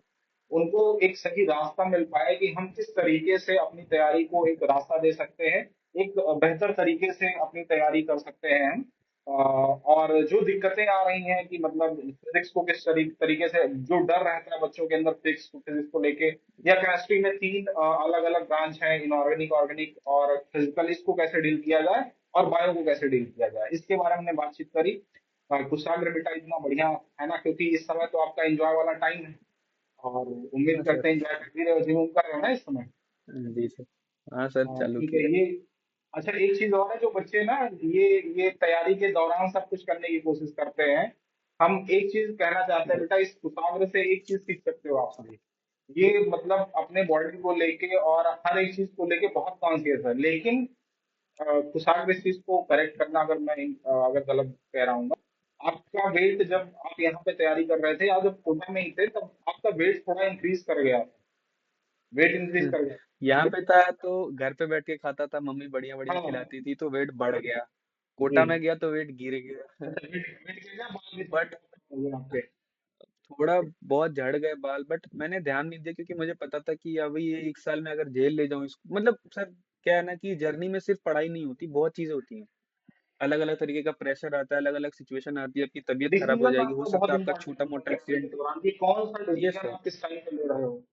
उनको एक सही रास्ता मिल पाए कि हम किस तरीके से अपनी तैयारी को एक रास्ता दे सकते हैं, एक बेहतर तरीके से अपनी तैयारी कर सकते हैं हम। और जो दिक्कतें आ रही हैं कि मतलब फिजिक्स को किस तरीके से, जो डर रहता है बच्चों के अंदर फिजिक्स फिजिक्स को लेके, या केमिस्ट्री में तीन अलग अलग ब्रांच है, इनऑर्गेनिक, ऑर्गेनिक और फिजिकल, इसको कैसे डील किया जाए और बायो को कैसे डील किया जाए, इसके बारे में हमने बातचीत करी। कुशाग्र बेटा इतना बढ़िया है ना, क्योंकि इस समय तो आपका एंजॉय वाला टाइम है और हाँ उम्मीद सर। करते हैं एंजॉय कर भी रहे हो, जिम कर रहे हो ना इस समय। जी सर। हाँ सर, हाँ चालू ठीक है किया है। ये। अच्छा एक चीज और है, जो बच्चे ना ये तैयारी के दौरान सब कुछ करने की कोशिश करते हैं, हम एक चीज कहना चाहते हैं जी। बेटा, इस कुशाग्र से एक चीज सीख सकते हो आप सभी। ये मतलब अपने बॉडी को लेके और हर एक चीज को लेके बहुत कॉन्शियस है, लेकिन कुशाग्र इस चीज को करेक्ट करना, अगर मैं अगर गलत कह रहा हूँ, आपका वेट जब आप यहाँ पे तैयारी कर रहे थे या जब कोटा में ही थे, तब आपका वेट थोड़ा इंक्रीज कर गया, वेट इंक्रीज कर गया। यहाँ पे था तो घर पे बैठ के खाता था, मम्मी बढ़िया बढ़िया हाँ खिलाती थी, तो वेट बढ़ गया। जी। कोटा में गया तो वेट गिर गया। अच्छा, वेट गिर गया, बाल भी थोड़े बट हो गए आपके। थोड़ा बहुत झड़ गए बाल, बट मैंने ध्यान नहीं दिया, क्योंकि मुझे पता था कि अभी ये 1 साल में अगर जेल ले जाऊं इसको, मतलब सर क्या है ना कि जर्नी में सिर्फ पढ़ाई नहीं होती, बहुत चीजें होती हैं। अलग अलग तरीके का प्रेशर आता है, अलग अलग सिचुएशन आती है, आपकी तबीयत खराब हो डिसीजन जाएगी, हो आपका सकता बहुत है आपका इंपॉर्टेंट छोटा होता मोटा है पढ़ाई के एक्सीडेंट। दौरान कि कौन सा यस डिसीजन सर। आप किस टाइम पे ले रहे हो।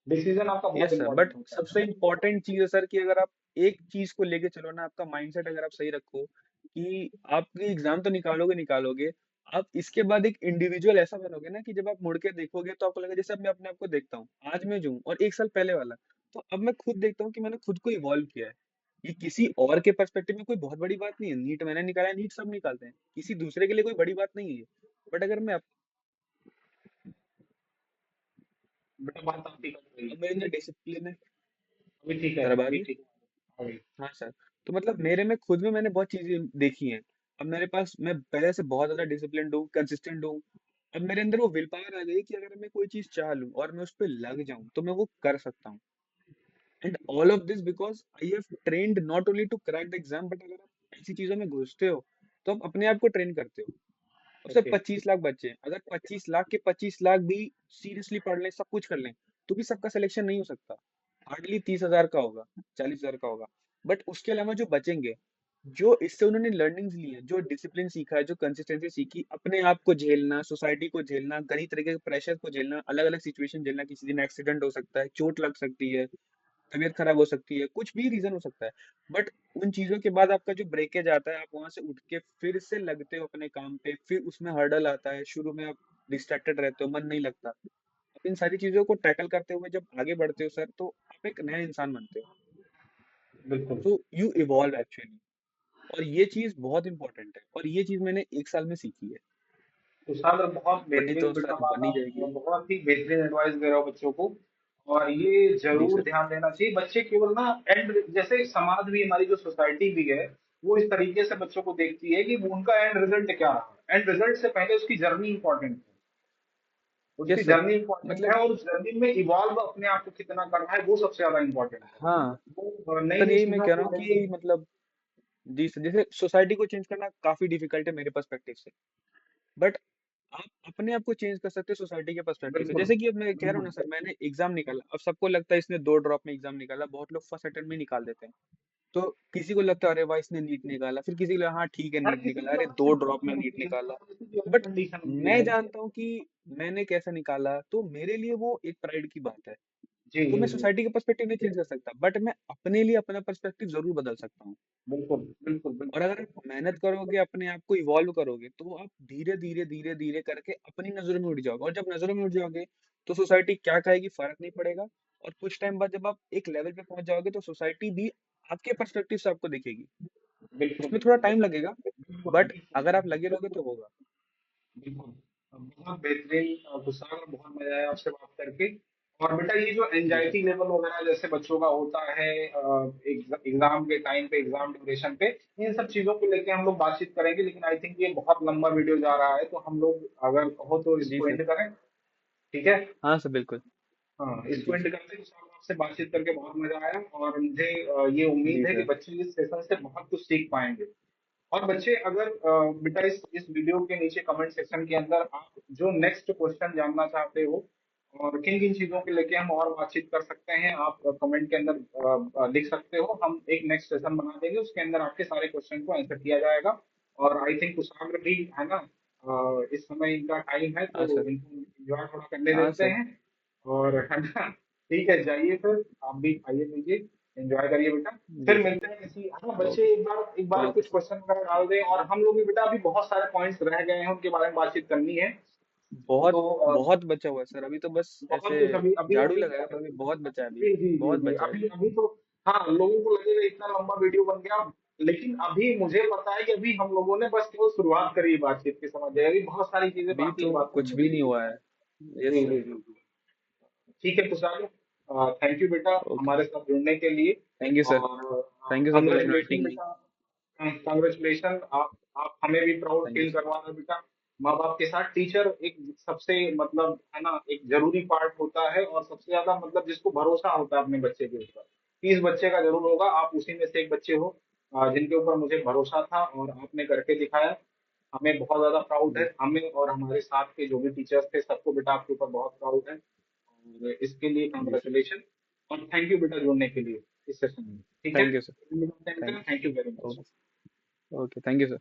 डिसीजन आपका बहुत यस सर, बट इंपॉर्टेंट होता सबसे है। इम्पोर्टेंट चीज है सर कि अगर आप एक चीज को लेके चलो ना, आपका माइंडसेट अगर आप सही रखो कि आपकी एग्जाम तो निकालोगे निकालोगे, आप इसके बाद एक इंडिविजुअल ऐसा बनोगे ना कि जब आप मुड़ के देखोगे तो आपको लगेगा, जैसे अब मैं अपने आप को देखता हूँ, आज मैं जो हूँ और 1 साल पहले वाला, तो अब मैं खुद देखता हूँ कि मैंने खुद को इवॉल्व किया है। ये किसी और के पर्सपेक्टिव में कोई बहुत बड़ी बात नहीं है, नीट मैंने निकाला है, नीट सब निकालते हैं, किसी दूसरे के लिए कोई बड़ी बात नहीं है ये। बट अगर मैं बेटा बात आपकी कट रही है। अब मेरे अंदर डिसिप्लिन है। अभी ठीक है, सर अब आ अभी रही है? ठीक है, अभी। हाँ सर। तो मतलब मेरे में खुद में मैंने बहुत चीजें देखी हैं। अब मेरे पास, मैं पहले से बहुत ज्यादा डिसिप्लिन्ड हूँ, कंसिस्टेंट हूँ। अब मेरे अंदर वो विल पावर आ गई कि अगर मैं कोई चीज चाह लूँ और मैं उस पर लग जाऊं तो मैं वो कर सकता हूँ। And all of this because I have trained not only to crack the exam, but अगर आप ऐसी चीजों में घुसते हो तो आप अपने आप को ट्रेन करते हो। अब सिर्फ ओके। 25 लाख बच्चे हैं, अगर 25 लाख के 25 लाख भी सीरियसली पढ़ लें, सब कुछ कर लें, तो भी सबका सिलेक्शन नहीं हो सकता। हार्डली 30,000 का होगा, 40,000 का होगा। बट उसके अलावा जो बचेंगे, जो इससे उन्होंने लर्निंग्स ली है, जो डिसिप्लिन सीखा है, जो कंसिस्टेंसी सीखी, अपने आप को झेलना, सोसाइटी को झेलना, कई तरीके के प्रेशर को झेलना, अलग अलग सिचुएशन झेलना, किसी दिन एक्सीडेंट हो सकता है, चोट लग सकती है, तबीयत खराब हो सकती है, कुछ भी रीजन हो सकता है। बट उन चीजों के बाद आपका जो ब्रेकेज आता है, आप वहां से उठ के फिर से लगते हो अपने काम पे, फिर उसमें हर्डल आता है, शुरू में आप डिस्ट्रैक्टेड रहते हो, मन नहीं लगता। आप इन सारी चीजों को टैकल करते हुए जब आगे बढ़ते हो सर, तो आप एक नया इंसान बनते हो। बिल्कुल। So you evolve actually. और ये चीज बहुत इंपॉर्टेंट है, और ये चीज मैंने 1 साल में सीखी है। तो सागर बहुत बनी बेहतरीन तो बेटा सर बात बनी आप जाएगी। बहुत ही बेहतरीन एडवाइस दे रहे हो बच्चों को। और ये जी जरूर सर। ध्यान देना चाहिए। बच्चे केवल ना एंड, जैसे समाज भी, हमारी जो सोसाइटी भी है, वो इस तरीके से बच्चों को देखती है कि वो उनका एंड रिजल्ट क्या रहा। एंड रिजल्ट से पहले उसकी जर्नी इंपॉर्टेंट है। उसकी यस सर। जर्नी इंपॉर्टेंट है, मतलब और उस जर्नी में इवॉल्व अपने आप को कितना करना है वो सबसे ज्यादा इंपॉर्टेंट है। हाँ वो नई सर, नई यही मैं चीजों कह रहा को हूँ लेके। कि मतलब, जी सर, जैसे सोसाइटी को चेंज करना काफी डिफिकल्ट है मेरे पर्सपेक्टिव से, बट आप अपने आप को चेंज कर सकते हो सोसाइटी के पर्सपेक्टिव से। बिल्कुल जैसे कि अब मैं कह रहा हूँ ना बिल्कुल। सर, मैंने एग्जाम निकाला, अब सबको लगता है इसने 2 ड्रॉप में एग्जाम निकाला, बहुत लोग फर्स्ट अटेम्प्ट में निकाल देते हैं। तो किसी को लगता है अरे वाह इसने नीट निकाला, फिर किसी को लगा हाँ ठीक है हर नीट किसी निकाला, की अरे अपनी 2 ड्रॉप में कंडीशन नीट होती है, निकाला। हर किसी की अपनी बट कंडीशन होती मैं है। जानता हूँ कि मैंने कैसा निकाला, तो मेरे लिए वो एक प्राइड की बात है। जी तो जी मैं जी। सोसाइटी का पर्सपेक्टिव नहीं चेंज कर सकता, बट मैं अपने लिए अपना पर्सपेक्टिव जरूर बदल सकता हूँ। बिल्कुल बिल्कुल और बिल्कुल। अगर आप मेहनत करोगे, अपने आप को इवॉल्व करोगे, तो आप धीरे धीरे धीरे धीरे करके अपनी नजरों में उठ जाओगे, और जब नजरों में उठ जाओगे तो सोसाइटी क्या कहेगी फर्क नहीं पड़ेगा। और कुछ टाइम बाद जब आप एक लेवल पे पहुंच जाओगे, तो सोसाइटी भी आपके पर्सपेक्टिव से आपको देखेगी। बिल्कुल उसमें थोड़ा बिल्कुल टाइम लगेगा, बिल्कुल बट बिल्कुल अगर आप लगे बिल्कुल रहोगे तो होगा। बिल्कुल। बहुत बेहतरीन गुस्सा, बहुत मजा आया आपसे बात करके। और बेटा ये जो जी सर। एंजाइटी लेवल वगैरह जैसे बच्चों का होता है एग्जाम के टाइम पे, एग्जाम ड्यूरेशन पे, इन सब चीजों को लेके हम लोग बातचीत करेंगे। लेकिन आई थिंक ये बहुत लंबा वीडियो जा रहा है, तो हम लोग अगर कहो तो जी इसको सर। एंड करें। ठीक है। हाँ सर बिल्कुल। हाँ, इसको जी एंड सर। करते हैं। साहब आपसे बातचीत करके बहुत मजा आया, और मुझे ये जी उम्मीद है कि सर। बच्चे इस सेशन से बहुत कुछ सीख पाएंगे। और बच्चे अगर बेटा इस वीडियो के नीचे कमेंट सेक्शन के अंदर आप जो नेक्स्ट क्वेश्चन जानना चाहते हो और किन किन चीजों के लेके हम और बातचीत कर सकते हैं, आप कमेंट के अंदर लिख सकते हो। हम एक नेक्स्ट सेशन बना देंगे, उसके अंदर आपके सारे क्वेश्चन को आंसर किया जाएगा। और आई थिंक कुशाग्र भी है ना, इस समय इनका टाइम है, हाँ तो सर। इनको एंजॉय थोड़ा करने हाँ देते सर। हैं। और है ना, ठीक है, जाइए फिर आप भी खाइए पीजिए, एंजॉय करिए बेटा। फिर जी सर। मिलते हैं किसी, हाँ बच्चे ओके। एक बार ओके कुछ सर। क्वेश्चन वगैरह डाल दें, और हम लोग भी बेटा अभी बहुत सारे पॉइंट्स रह गए हैं, उनके बारे में बातचीत करनी है। बहुत तो बहुत बचा हुआ है सर, अभी तो बस बहुत ऐसे कुछ अभी अभी झाड़ू अभी लगाया, पर अभी बहुत बचा है, अभी जी जी जी बहुत जी, बचा है अभी अभी। अभी तो हाँ, लोगों को लगेगा इतना लंबा वीडियो बन गया। लेकिन अभी मुझे पता है कि अभी हम लोगों ने बस केवल शुरुआत करी है बातचीत की, समझ जाए, अभी बहुत सारी चीजें अभी बाकी है तो बात कुछ करने भी की। नहीं हुआ है। जी यस सर। जी जी जी। ठीक है कुशाल, थैंक यू बेटा ओके। हमारे साथ जुड़ने के लिए। Thank you sir. और thank you sir for congratulation inviting me. बेटा, कंग्रेचुलेशन। आप हमें भी proud thank you feel sir. करवा रहे हो बेटा। माँ बाप के साथ टीचर एक सबसे मतलब है ना, एक जरूरी पार्ट होता है, और सबसे ज्यादा मतलब जिसको भरोसा होता है अपने बच्चे के ऊपर, कि इस बच्चे का जरूर होगा। आप उसी में से एक बच्चे हो जिनके ऊपर मुझे भरोसा था, और आपने करके दिखाया। हमें बहुत ज्यादा प्राउड है, जी। हमें और हमारे साथ के जो भी टीचर्स थे सबको बेटा आपके ऊपर बहुत प्राउड है। और इसके लिए जी सर। कांग्रेचुलेशन। और थैंक यू बेटा जुड़ने के लिए इस सेशन में। ठीक है, thank you sir. Thank thank you very you. Much. Okay. Okay, thank you sir.